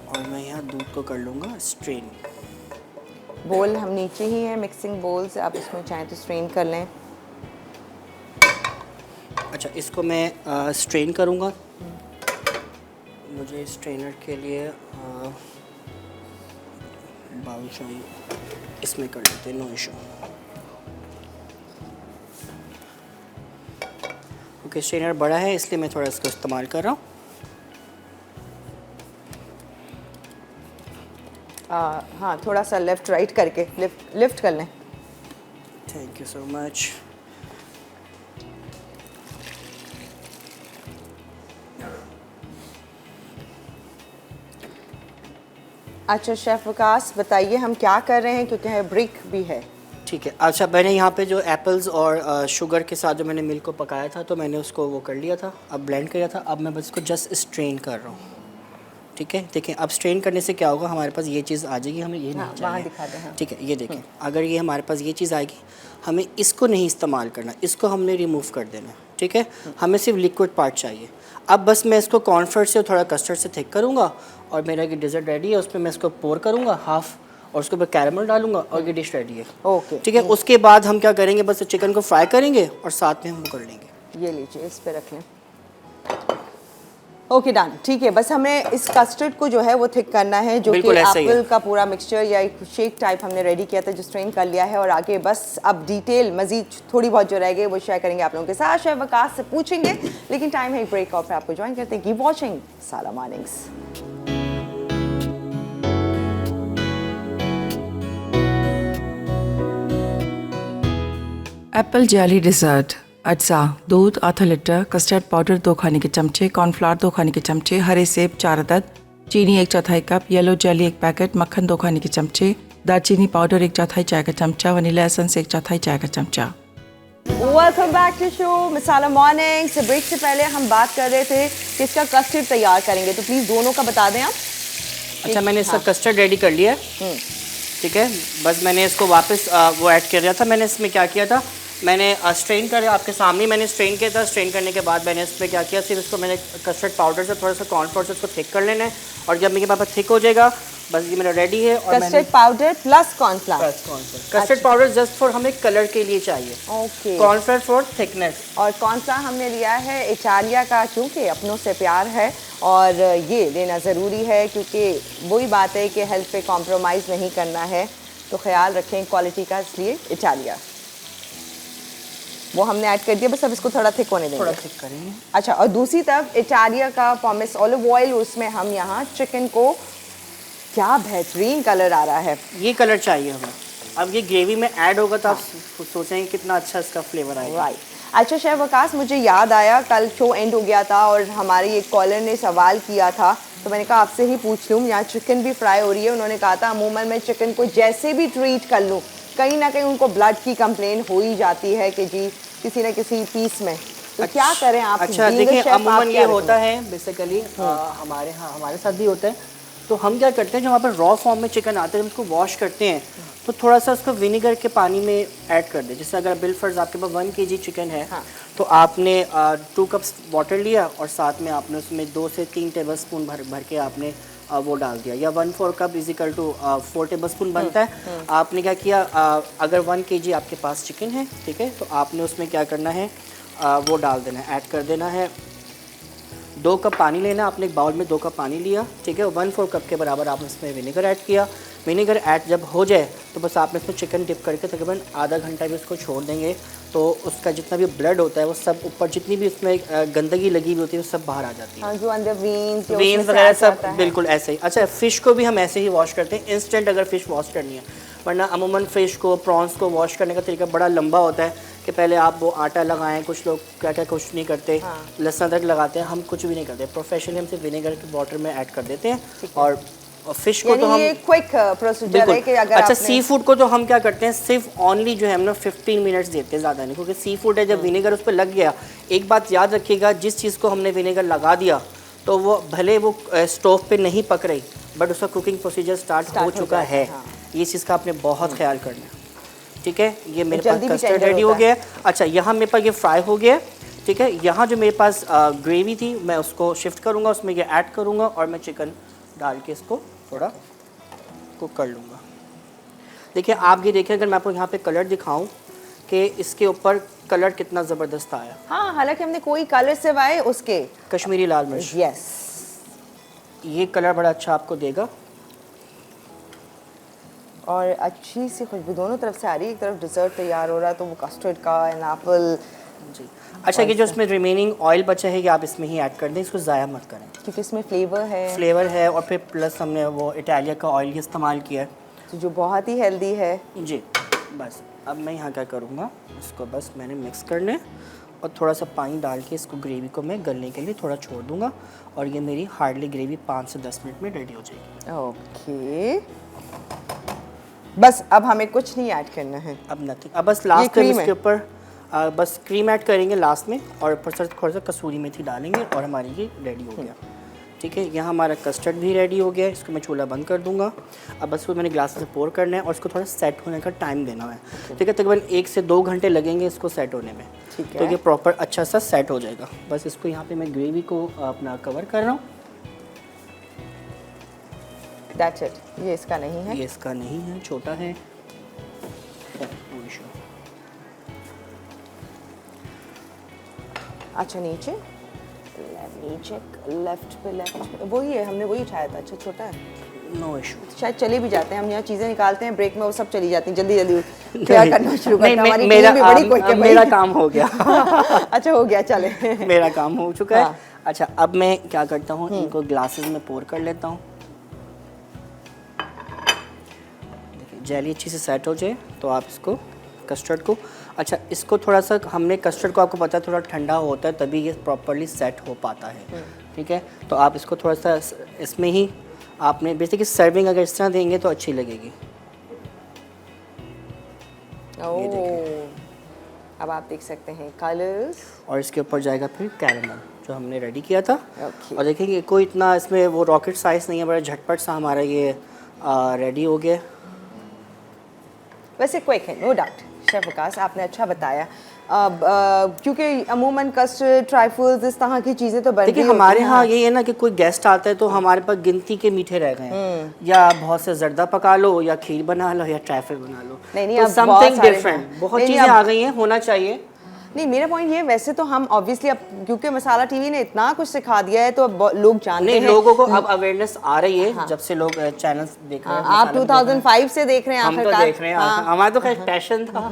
और मैं यहाँ दूध को कर लूँगा स्ट्रेन। बोल हम नीचे ही है, मिक्सिंग बोल से आप इसमें चाहें तो स्ट्रेन कर लें। अच्छा, इसको मैं स्ट्रेन करूँगा। मुझे स्ट्रेनर के लिए बाउल चाहिए, इसमें कर लेते हैं, नो इशू। ओके, स्ट्रेनर बड़ा है इसलिए मैं थोड़ा इसको इस्तेमाल कर रहा हूँ। हाँ, थोड़ा सा लेफ्ट राइट करके लिफ्ट कर लें। Thank you so much. अच्छा शेफ विकास बताइए हम क्या कर रहे हैं, क्योंकि है ब्रिक भी है। ठीक है। अच्छा, मैंने यहाँ पे जो एप्पल्स और शुगर के साथ जो मैंने मिल्क को पकाया था, तो मैंने उसको वो कर लिया था, अब ब्लेंड किया था। अब मैं बस इसको जस्ट स्ट्रेन कर रहा हूँ। ठीक है, देखें अब स्ट्रेन करने से क्या होगा, हमारे पास ये चीज़ आ जाएगी, हमें ये नहीं वहाँ चाहिए। दिखा दें, हाँ। ठीक है, ये देखें, अगर ये हमारे पास ये चीज़ आएगी, हमें इसको नहीं इस्तेमाल करना, इसको हमने रिमूव कर देना है। ठीक है, हमें सिर्फ लिक्विड पार्ट चाहिए। अब बस मैं इसको कॉर्नफ्लोर से थोड़ा कस्टर्ड से थिक करूँगा, और मेरा ये डिज़र्ट रेडी है, उसमें मैं इसको पोर करूँगा हाफ़, और उसके ऊपर कैरमल डालूंगा, और ये डिश रेडी है। ओके, ठीक है, उसके बाद हम क्या करेंगे, बस चिकन को फ्राई करेंगे और साथ में हम वो कर लेंगे। ये लीजिए, इस पे रख लें। ओके डन, ठीक है। बस हमें इस कस्टर्ड को जो है वो थिक करना है, जो कि बिल्कुल ऐसे ही है। एप्पल का पूरा मिक्सचर या एक शेक टाइप हमने रेडी किया था, जो स्ट्रेन कर लिया है। और आगे बस अब डिटेल मजीद थोड़ी बहुत जो रह गई वो शेयर करेंगे आप लोगों के साथ, शेफ वकास से पूछेंगे। लेकिन टाइम है एक ब्रेक ऑफ, आपको ज्वाइन करते हैं। Keep watching Masala Mornings. Apple jelly dessert. अज्जा: दूध आधा लीटर, कस्टर्ड पाउडर 2 खाने के चमचे, कॉर्नफ्लावर 2 खाने के चमचे, हरे सेब 4 अदद, चीनी 1/4 कप, येलो जेली 1 पैकेट, मक्खन 2 खाने के चमचे, दालचीनी पाउडर 1/4 चाय का चमचा, वनीला एसेंस 1/4 चाय का चमचा। Welcome back to show Masala Morning. से ब्रेक से पहले हम बात कर रहे थे कि इसका कस्टर्ड तैयार करेंगे, तो प्लीज़ दोनों का बता दें आप। अच्छा, मैंने इसका कस्टर्ड रेडी कर लिया है। ठीक है, बस मैंने इसको वापस वो ऐड कर दिया था। मैंने इसमें क्या किया था, मैंने स्ट्रेन कर, आपके सामने मैंने स्ट्रेन किया था। स्ट्रेन करने के बाद मैंने इसमें क्या किया, सिर्फ इसको मैंने कस्टर्ड पाउडर से थोड़ा सा कॉर्नफ्लोर से इसको थिक कर लेना है, और जब मेरे पास थिक हो जाएगा, बस ये मेरा रेडी है। और custard powder plus cornflour. Custard powder just for हमें कलर के लिए चाहिए, ओके। Cornflour for thickness. और कॉर्नफ्लावर हमने लिया है इटालिया का, क्योंकि अपनों से प्यार है और ये लेना ज़रूरी है, क्योंकि वही बात है कि हेल्थ पे कॉम्प्रोमाइज़ नहीं करना है, तो ख्याल रखें क्वालिटी का, इसलिए इटालिया वो हमने ऐड कर दिया। बस अब इसको थोड़ा थिक होने देंगे, थोड़ा थिक करेंगे। अच्छा, और दूसरी तरफ इटालिया का पॉमेस ऑलिव ऑयल, उसमें हम यहाँ चिकन को, क्या बेहतरीन कलर आ रहा है, ये कलर चाहिए हमें। अब ये ग्रेवी में ऐड होगा तो आप सोचेंगे कितना अच्छा इसका फ्लेवर आएगा। राइट। अच्छा शेफ वकास, मुझे याद आया कल शो एंड हो गया था और हमारे एक कॉलर ने सवाल किया था, तो मैंने कहा आपसे ही पूछ लूँ। यहाँ चिकन भी फ्राई हो रही है, उन्होंने कहा था अमूमन मैं चिकन को जैसे भी ट्रीट कर लूँ, कहीं ना कहीं उनको ब्लड की कंप्लेन हो ही जाती है कि जी किसी न किसी पीस में, तो क्या करें आप? अच्छा देखिए, अमूमन ये होता है बेसिकली हमारे साथ भी होता है। तो हम क्या करते हैं, जो वहाँ पर रॉ फॉर्म में चिकन आते हैं, हम उसको वॉश करते हैं, तो थोड़ा सा उसको विनेगर के पानी में ऐड कर दें। जैसे अगर बिलफर्ज आपके पास 1 kg चिकन है, तो आपने 2 कप्स वाटर लिया, और साथ में आपने उसमें 2 से 3 टेबलस्पून भर के आपने वो डाल दिया, या 1/4 कप इजिकल टू 4 टेबलस्पून बनता है। आपने क्या किया, अगर 1 kg आपके पास चिकन है, ठीक है, तो आपने उसमें क्या करना है, वो डाल देना है, ऐड कर देना है। 2 कप पानी लेना, आपने एक बाउल में 2 कप पानी लिया, ठीक है, 1/4 कप के बराबर आपने इसमें विनेगर ऐड किया। विनेगर ऐड जब हो जाए तो बस आपने इसमें चिकन डिप करके तकरीबन आधा घंटा भी इसको छोड़ देंगे, तो उसका जितना भी ब्लड होता है वो सब ऊपर, जितनी भी उसमें गंदगी लगी हुई होती है वो सब बाहर आ जाती है। हाँ, जो अंदर वेन्स वगैरह सब बिल्कुल ऐसे ही। अच्छा, फ़िश को भी हम ऐसे ही वॉश करते हैं, इंस्टेंट अगर फ़िश वॉश करनी है, वरना अमूमन फ़िश को, प्रॉन्स को वॉश करने का तरीका बड़ा लंबा होता है कि पहले आप वो आटा लगाएं, कुछ लोग क्या क्या कुछ नहीं करते, लहसुन अदरक लगाते हैं, हम कुछ भी नहीं करते। प्रोफेशनली हम सिर्फ विनेगर के वाटर में ऐड कर देते हैं, और फिश को तो हम ये क्विक प्रोसीजर है कि अगर अच्छा, आपने सी फूड को तो हम क्या करते हैं, सिर्फ ओनली जो है हम ना 15 मिनट्स देते हैं, ज़्यादा नहीं, क्योंकि सी फूड है, जब विनेगर उस पर लग गया, एक बात याद रखिएगा, जिस चीज़ को हमने विनेगर लगा दिया तो वो भले वो स्टोव पे नहीं पक रही बट उसका कुकिंग प्रोसीजर स्टार्ट हो चुका है। हाँ। ये चीज़ का आपने बहुत ख्याल करना है, ठीक है। ये मेरे जल्दी पास भी कस्टर्ड tender रेडी हो होता गया है। अच्छा, यहाँ मेरे पास ये फ्राई हो गया है, ठीक है। यहाँ जो मेरे पास ग्रेवी थी मैं उसको शिफ्ट करूँगा, उसमें ये ऐड करूँगा और मैं चिकन डाल के इसको थोड़ा कुक कर लूँगा। देखिए आप ये देखिए, अगर मैं आपको यहाँ पे कलर दिखाऊँ कि इसके ऊपर कलर कितना ज़बरदस्त आया। हाँ, हालांकि हमने कोई कलर सिवाय उसके कश्मीरी लाल मिर्च, यस, ये कलर बड़ा अच्छा आपको देगा और अच्छी सी खुशबू दोनों तरफ से आ रही है। एक तरफ डिज़र्ट तैयार हो रहा है तो वो कस्टर्ड का एंड एप्पल जी। अच्छा, ये जो इसमें रिमेनिंग ऑयल बचा है ये आप इसमें ही ऐड कर दें, इसको ज़ाया मत करें क्योंकि इसमें फ्लेवर है और फिर प्लस हमने वो इटालिया का ऑयल इस्तेमाल किया है तो जो बहुत ही हेल्दी है। जी। बस अब मैं यहाँ क्या करूँगा, इसको बस मैंने मिक्स करने और थोड़ा सा पानी डाल के इसको ग्रेवी को मैं गलने के लिए थोड़ा छोड़ दूँगा और ये मेरी हार्डली ग्रेवी 5 से 10 मिनट में रेडी हो जाएगी। ओके, बस अब हमें कुछ नहीं ऐड करना है। अब नथिंग, अब बस लास्ट में क्रीम इसके ऊपर बस क्रीम ऐड करेंगे लास्ट में और ऊपर से थोड़ा सा कसूरी मेथी डालेंगे और हमारी ये रेडी हो गया, ठीक है। यहाँ हमारा कस्टर्ड भी रेडी हो गया है, इसको मैं चूल्हा बंद कर दूंगा। अब बस वो मैंने ग्लास में पोर करना है और इसको थोड़ा सेट होने का टाइम देना है, ठीक है। तकरीबन 1 से 2 घंटे लगेंगे इसको सेट होने में, ठीक है। तो ये प्रॉपर अच्छा सा सेट हो जाएगा। बस इसको यहाँ पे मैं ग्रेवी को अपना कवर कर रहा हूँ। दैट्स इट, ये इसका नहीं है। ये इसका नहीं है, छोटा है। अच्छा, नीचे लेफ्ट पे वही है, हमने वही उठाया था। अच्छा, छोटा है, नो इशू। शायद चले भी जाते हैं। हम यहाँ चीज़ें निकालते हैं ब्रेक में, वो सब चली जाती हैं जल्दी जल्दी क्या करना शुरू करते हैं। हमारी मेरा टीम भी बड़ी क्विक है, मेरा काम हो गया। अच्छा, हो गया, चले। मेरा काम हो चुका है। हाँ। अच्छा, अब मैं क्या करता हूँ, इनको ग्लासेस में पोर कर लेता हूँ। देखिए जेली अच्छी से सेट हो जाए तो आप इसको कस्टर्ड को, अच्छा इसको थोड़ा सा हमने कस्टर्ड को आपको पता है थोड़ा ठंडा होता है तभी ये प्रॉपर्ली सेट हो पाता है, ठीक है। तो आप इसको थोड़ा सा इसमें ही आपने बेसिकली सर्विंग अगर इस तरह देंगे तो अच्छी लगेगी। ओह, अब आप देख सकते हैं कलर्स, और इसके ऊपर जाएगा फिर कैरेमल जो हमने रेडी किया था। Okay. और देखिए कोई इतना इसमें वो रॉकेट साइज़ नहीं है, बड़ा झटपट सा हमारा ये रेडी हो गया। वैसे क्विक है, नो डाउट। शेफ विकास, आपने अच्छा बताया। अब क्योंकि अमूमन कस्टर्ड, ट्राइफल्स, इस तरह की चीज़ें तो बनती देखिए होती हमारे हैं। यहाँ ये है ना कि कोई गेस्ट आता है तो हमारे पास गिनती के मीठे रह गए हैं, या बहुत से जर्दा पका लो या खीर बना लो या ट्राइफल बना लो। नहीं, तो अब बहुत समथिंग सारे डिफरेंट, हैं। बहुत नहीं, चीज़ें अब- आ गई हैं, होना चाहिए। नहीं, मेरा पॉइंट ये, वैसे तो हम ऑब्वियसली अब क्योंकि मसाला टीवी ने इतना कुछ सिखा दिया है तो अब लोग जानते नहीं, हैं। लोगों को अब अवेयरनेस आ रही है जब से लोग चैनल्स देख रहे हैं। आप 2005 से देख रहे हैं हम तो आखिरकार। देख रहे हैं, हमारा तो खैर पैशन था।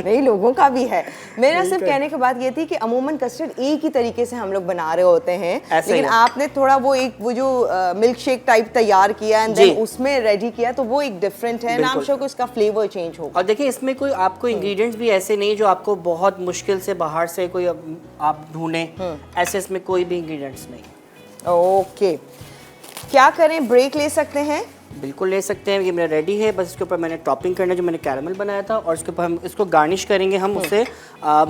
नहीं, लोगों का भी है। मेरा सिर्फ कहने की बात ये थी कि अमूमन कस्टर्ड एक ही तरीके से हम लोग बना रहे होते हैं, ऐसे लेकिन ही है। आपने थोड़ा वो जो मिल्क शेक टाइप तैयार किया एंड जी। देन उसमें रेडी किया तो वो एक डिफरेंट है, नाम शो को उसका फ्लेवर चेंज होगा। और देखिए इसमें कोई आपको इंग्रेडिएंट्स भी ऐसे नहीं जो आपको बहुत मुश्किल से बाहर से कोई आप ढूंढें, ऐसे इसमें कोई भी इंग्रेडिएंट्स नहीं। ओके, क्या करें, ब्रेक ले सकते हैं? बिल्कुल ले सकते हैं, ये मेरा रेडी है। बस इसके ऊपर मैंने टॉपिंग करना है जो मैंने कैरामल बनाया था, और इसके ऊपर हम इसको गार्निश करेंगे हम उससे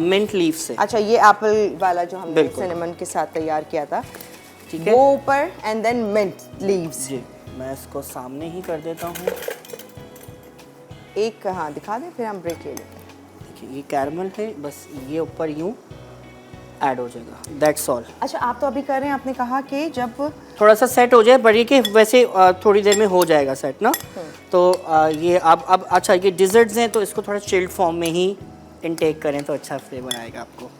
मिंट लीफ से। अच्छा, ये एप्पल वाला जो हमने बिल्कुल। सिनेमन के साथ तैयार किया था, ठीक है, वो ऊपर एंड देन मिंट लीव्स। जी। मैं इसको सामने ही कर देता हूँ। एक हाँ दिखा दें, फिर हम ब्रेक ले लेते हैं। देखिए ये कैरामल है, बस ये ऊपर यूँ ऐड हो जाएगा, दैट्स ऑल। अच्छा, आप तो अभी कर रहे हैं, आपने कहा कि जब थोड़ा सा सेट हो जाए, बट ये कि वैसे थोड़ी देर में हो जाएगा सेट ना। तो ये अब अच्छा ये डिज़र्ट्स हैं तो इसको थोड़ा चिल्ड फॉर्म में ही इनटेक करें तो अच्छा फ्लेवर आएगा आपको।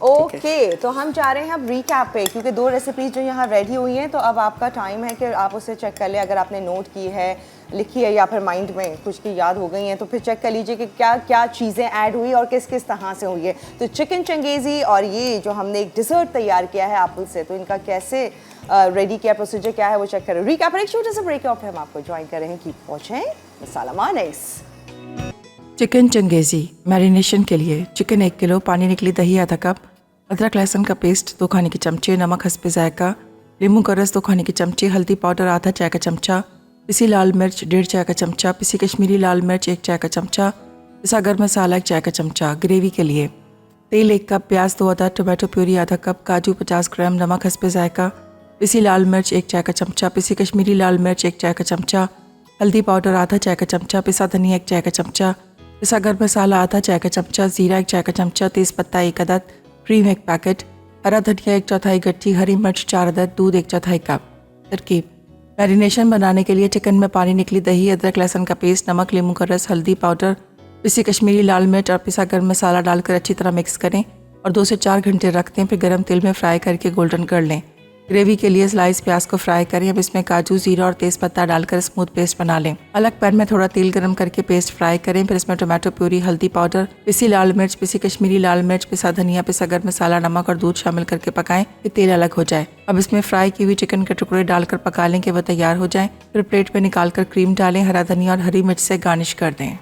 ओके, तो हम जा रहे हैं अब रिकैप पे, क्योंकि 2 रेसिपीज जो यहाँ रेडी हुई हैं तो अब आपका टाइम है कि आप उसे चेक कर लें। अगर आपने नोट की है, लिखी है, या फिर माइंड में कुछ की याद हो गई हैं तो फिर चेक कर लीजिए कि क्या क्या चीज़ें ऐड हुई और किस किस तरह से हुई है। तो चिकन चंगेज़ी और ये जो हमने एक डिज़र्ट तैयार किया है एप्पल से, तो इनका कैसे रेडी किया, प्रोसीजर क्या है वो चेक करें। रिकैप पर एक छोटा सा ब्रेक ऑफ है, हम आपको ज्वाइन कर रहे हैं कि पहुँचें मसाला मॉर्निंग्स। चिकन चंगेज़ी मैरिनेशन के लिए चिकन 1 किलो, पानी निकली दही आधा कप, अदरक लहसुन का पेस्ट 2 खाने की चमचे, नमक हस्बे जायका, नींबू का रस 2 खाने की चमचे, हल्दी पाउडर आधा चाय का चमचा, पिसी लाल मिर्च 1.5 चाय का चमचा, पिसी कश्मीरी लाल मिर्च 1 चाय का चमचा, पिसा गर्म मसाला 1 चाय का चमचा। ग्रेवी के लिए तेल 1 कप, प्याज 2 अदद, टोमेटो प्यूरी आधा कप, काजू 50 ग्राम, नमक हस्बे जायका, पिसी लाल मिर्च 1 चाय का चमचा, पिसी कश्मीरी लाल मिर्च 1 चाय का चमचा, हल्दी पाउडर आधा चाय का चमचा, पिसा धनिया 1 चाय का चमचा, पिसा गर्म मसाला आधा चाय का चमचा, जीरा 1 चाय का चमचा, तेज़पत्ता 1 अदद, क्रीम 1 पैकेट, हरा धनिया 1/4 गट्ठी, हरी मिर्च 4 अदद, दूध 1/4 कप। तरकीब: मैरिनेशन बनाने के लिए चिकन में पानी निकली दही, अदरक लहसुन का पेस्ट, नमक, नींबू का रस, हल्दी पाउडर, पिसी कश्मीरी लाल मिर्च और पिसा गर्म मसाला डालकर अच्छी तरह मिक्स करें और 2 से 4 घंटे रख दें। फिर गर्म तेल में फ्राई करके गोल्डन कर लें। ग्रेवी के लिए स्लाइस प्याज को फ्राई करें। अब इसमें काजू, जीरा और तेज़पत्ता डालकर स्मूथ पेस्ट बना लें। अलग पैन में थोड़ा तेल गरम करके पेस्ट फ्राई करें। फिर इसमें टोमेटो प्यूरी, हल्दी पाउडर, पिसी लाल मिर्च, पिसी कश्मीरी लाल मिर्च, पिसा धनिया, पिसा गर्म मसाला, नमक और दूध शामिल करके पकाएं कि तेल अलग हो जाए। अब इसमें फ्राई की हुई चिकन के टुकड़े डालकर पका लें कि वह तैयार हो जाए। फिर प्लेट में निकाल कर क्रीम डालें, हरा धनिया और हरी मिर्च से गार्निश कर दें।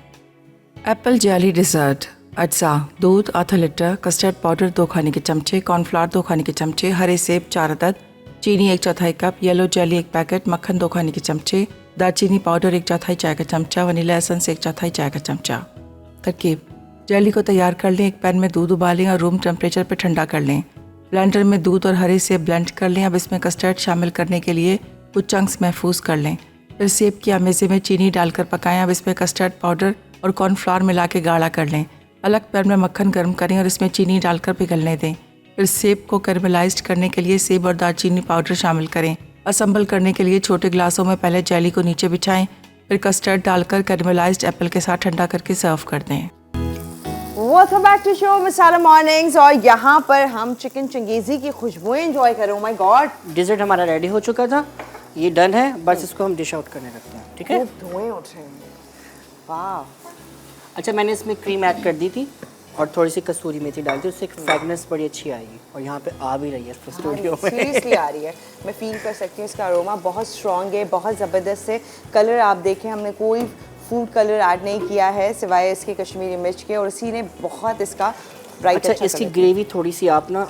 एप्पल जेली डिज़र्ट: अज्जा: दूध आधा लीटर, कस्टर्ड पाउडर 2 खाने के चमचे, कॉर्नफ्लावर 2 खाने के चमचे, हरे सेब 4 अदद, चीनी 1/4 कप, येलो जेली 1 पैकेट, मक्खन 2 खाने के चमचे, दालचीनी पाउडर 1/4 चाय का चमचा, वनीला एसेंस 1/4 चाय का चमचा। तरकीब: जेली को तैयार कर लें। एक पैन में दूध उबालें और रूम टेम्परेचर पर ठंडा कर लें। ब्लेंडर में दूध और हरे सेब ब्लेंड कर लें। अब इसमें कस्टर्ड शामिल करने के लिए कुछ चंक्स महफूज कर लें। फिर सेब की आमेज़े में चीनी डालकर पकाएं। अब इसमें कस्टर्ड पाउडर और कॉर्नफ्लावर मिला के गाढ़ा कर लें। अलग पैन में मक्खन गर्म करें और इसमें चीनी डालकर पिघलने दें। फिर सेब को कैरमलाइज्ड करने के लिए सेब और दालचीनी पाउडर शामिल करें। असम्बल करने के लिए छोटे ग्लासों में पहले जेली को नीचे बिछाएं, फिर कस्टर्ड डालकर कैरमलाइज्ड एप्पल के साथ ठंडा करके सर्व कर दें। Welcome back to show Masala Mornings. और यहाँ पर हम चिकन चंगेज़ी की खुशबुएं एंजॉय करें। ओह माय गॉड, डिज़र्ट हमारा रेडी हो चुका था, ये डन है। बस इसको हम डिश आउट करने रखते हैं, ठीक है। धुएं उठ रहे हैं। वाह, अच्छा, मैंने इसमें क्रीम ऐड कर दी थी और थोड़ी सी कसूरी मेथी डाल दी, उससे फ्रेगनेंस बड़ी अच्छी आएगी। और यहाँ पे आ भी रही है स्टूडियो में, सीरियसली आ रही है। मैं फील कर सकती हूँ इसका अरोमा बहुत स्ट्रॉन्ग है, बहुत ज़बरदस्त है। कलर आप देखें, हमने कोई फूड कलर ऐड नहीं किया है सिवाय इसके कश्मीरी मिर्च के, और इसी ने बहुत इसका ब्राइट। अच्छा, इसकी ग्रेवी थोड़ी सी आप ना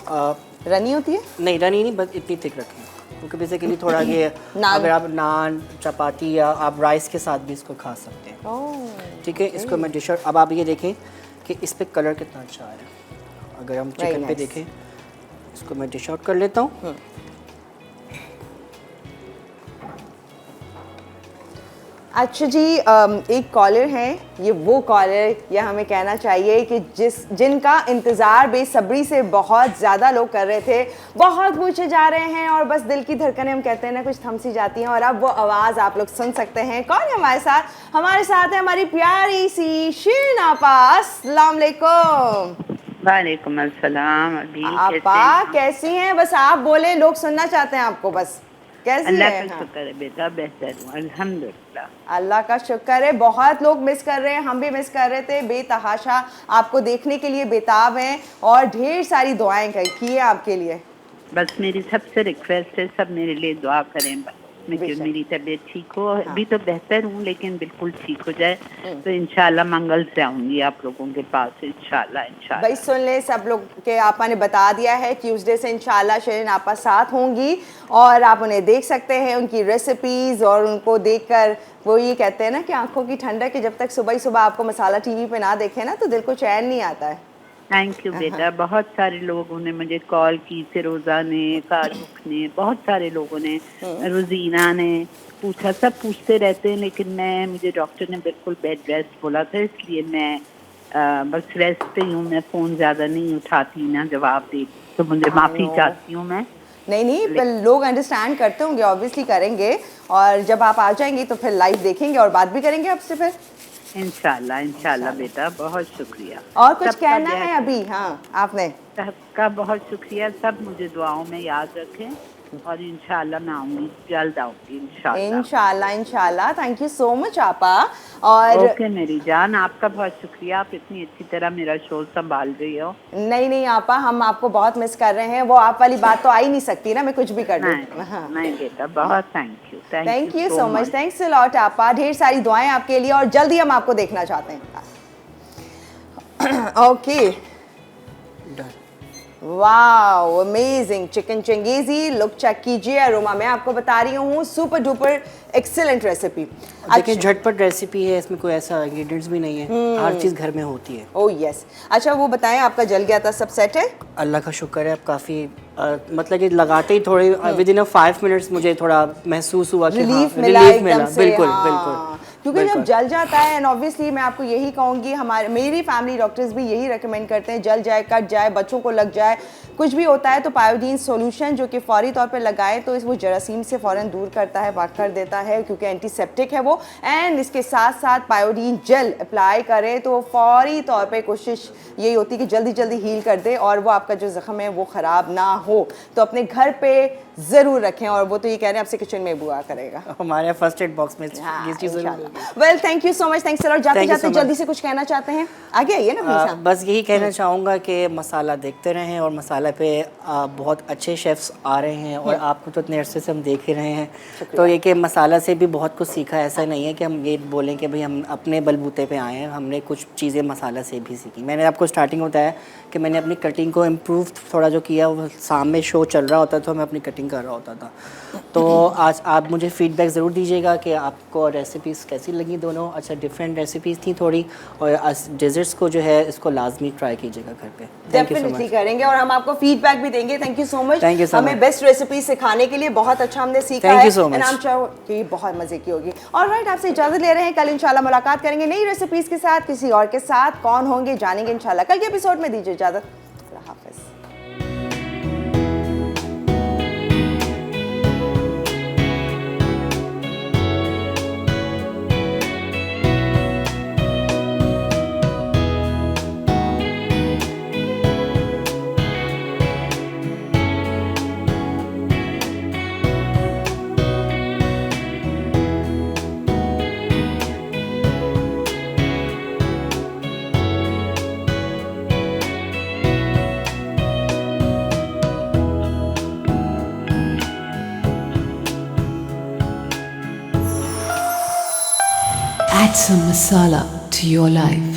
रनी होती है? नहीं, रनी नहीं, बस इतनी थिक रखें, क्योंकि बेसिकली थोड़ा ये अगर आप नान, चपाती या आप राइस के साथ भी इसको खा सकते हैं। ठीक है, इसको मैं डिश आउट। अब आप ये देखें कि इस पे कलर कितना अच्छा है। अगर हम चिकन पे देखें, इसको मैं डिश आउट कर लेता हूँ। अच्छा जी, एक कॉलर हैं, ये वो कॉलर, या हमें कहना चाहिए कि जिनका इंतज़ार बेसब्री से बहुत ज़्यादा लोग कर रहे थे। बहुत पूछे जा रहे हैं और बस दिल की धड़कनें, हम कहते हैं ना, कुछ थम सी जाती हैं। और अब वो आवाज़ आप लोग सुन सकते हैं। कौन है हमारे साथ? हमारे साथ है हमारी प्यारी सी शीन आपा। अस्सलाम वालेकुम। वालेकुम अस्सलाम। आपा कैसी हैं? बस आप बोले, लोग सुनना चाहते हैं आपको। बस कैसी अल्लाह है? का शुक्र है बेटा, बेहतर हूँ अल्हम्दुलिल्लाह। अल्लाह का शुक्र है। बहुत लोग मिस कर रहे हैं, हम भी मिस कर रहे थे। बेतहाशा आपको देखने के लिए बेताब हैं और ढेर सारी दुआएं की है आपके लिए। बस मेरी सबसे रिक्वेस्ट है, सब मेरे लिए दुआ करें, बस मेरी तबीयत ठीक हो। अभी तो बेहतर हूँ, लेकिन बिल्कुल ठीक हो जाए तो इंशाल्लाह मंगल से आऊँगी आप लोगों के पास, इंशाल्लाह। भाई सुन ले, सब लोग के आपा ने बता दिया है, ट्यूसडे से इंशाल्लाह शिरीन आपा साथ होंगी और आप उन्हें देख सकते हैं, उनकी रेसिपीज़, और उनको देखकर वो ये कहते हैं ना कि आंखों की ठंडक, कि जब तक सुबह ही सुबह आपको मसाला टीवी पे ना देखे ना तो दिल को चैन नहीं आता है। थैंक यू बेटा। बहुत सारे लोगों ने मुझे कॉल की, फिरोजा ने, फारूक ने, बहुत सारे लोगों ने, रोजीना ने पूछा, सब पूछते रहते हैं। लेकिन मुझे डॉक्टर ने बिल्कुल बेड रेस्ट बोला था, इसलिए मैं बस रेस्ट पे हूँ। मैं फ़ोन ज़्यादा नहीं उठाती, ना जवाब दे, तो मुझे माफ़ी चाहती हूँ मैं। नहीं, पर लोग अंडरस्टैंड करते होंगे, ऑब्वियसली करेंगे। और जब आप आ जाएंगी तो फिर लाइव देखेंगे और बात भी करेंगे आपसे फिर इंशाल्लाह बेटा, बहुत शुक्रिया। और कुछ कहना है अभी? हाँ, आपने सबका बहुत शुक्रिया। सब मुझे दुआओं में याद रखें और इंशाल्लाह मैं आऊँगी, जल्द आऊँगी इंशाल्लाह। थैंक यू सो मच आपा। और ओके मेरी जान, आपका बहुत शुक्रिया, आप इतनी अच्छी तरह मेरा शो संभाल रही हो। नहीं आपा, हम आपको बहुत मिस कर रहे हैं। वो आप वाली बात तो आ ही नहीं सकती ना, मैं कुछ भी कर दूँ। नहीं बेटा, बहुत thank you so much. Thanks a lot आपा। ढेर सारी दुआएं आपके लिए और जल्दी हम आपको देखना चाहते हैं। Okay, wow amazing chicken changezi, look check कीजिए, अरोमा मैं आपको बता रही हूँ, सुपर डुपर एक्सीलेंट रेसिपी। देखिए झटपट रेसिपी है, इसमें कोई ऐसा इंग्रेडिएंट्स भी नहीं है, हर चीज़ घर में होती है। Oh yes. अच्छा वो बताएं, आपका जल गया था, सब सेट है? अल्लाह का शुक्र है, अब काफ़ी मतलब कि लगाते ही थोड़े विद इन 5 मिनट्स मुझे थोड़ा महसूस हुआ कि रिलीफ हाँ, मिला रिलीफ एकदम मिला, से, बिल्कुल हाँ। बिल्कुल। क्योंकि जब बिल्कुल। जल जाता है, एंड ऑब्वियसली मैं आपको यही कहूँगी, मेरी फैमिली डॉक्टर्स भी यही रेकमेंड करते हैं, जल जाए, कट जाए, बच्चों को लग जाए, कुछ भी होता है तो पायोडीन सॉल्यूशन जो कि फौरी तौर पे लगाए तो वो जरासीम से फ़ौरन दूर करता है, पाक कर देता है, क्योंकि एंटीसेप्टिक है वो। एंड इसके साथ साथ पायोडीन जेल अप्लाई करे तो फौरी तौर पे कोशिश यही होती है कि जल्दी जल्दी हील कर दे और वो आपका जो ज़ख्म है वो ख़राब ना हो। तो अपने घर पे ज़रूर रखें, और वो तो ये कह रहे हैं आपसे किचन में बुआ करेगा। हमारे फर्स्ट एड बॉक्स में ये चीज़ ज़रूर। Well thank you so much, thanks a lot. जाते Thank you जाते so much. जल्दी से कुछ कहना चाहते हैं? आगे आइए ना प्लीज। बस यही कहना चाहूँगा कि मसाला देखते रहें, और मसाला पे बहुत अच्छे शेफ्स आ रहे हैं, और आपको तो इतने अरसे से हम देख ही रहे हैं, तो ये कि मसाला से भी बहुत कुछ सीखा। ऐसा नहीं है कि हम ये बोलें कि भाई हम अपने बलबूते पे आए हैं, हमने कुछ चीज़ें मसाला से भी सीखी। मैंने आपको स्टार्टिंग में बताया कि मैंने अपनी कटिंग को इम्प्रूव थोड़ा जो किया, वो सामने शो चल रहा होता था, मैं अपनी कटिंग कर रहा होता था। तो आज आप मुझे फीडबैक ज़रूर दीजिएगा कि आपको रेसिपीज़ कैसी लगी दोनों। अच्छा डिफरेंट रेसिपीज़ थी थोड़ी, और डेजर्ट्स को जो है इसको लाजमी ट्राई कीजिएगा घर पे। Thank you so definitely much. करेंगे, और हम आपको फीडबैक भी देंगे। Thank you so much. Thank you so हमें much. बेस्ट रेसिपी सिखाने के लिए बहुत अच्छा हमने सीखा Thank है। you so much. And I'm sure कि बहुत मजे की होगी। ऑलराइट, आपसे इजाजत ले रहे हैं, कल इंशाल्लाह मुलाकात करेंगे नई रेसिपीज के साथ, किसी और के साथ। कौन होंगे जानेंगे इंशाल्लाह कल के एपिसोड में। दीजिए इजाजत, अल्लाह हाफिज। Add some masala to your life.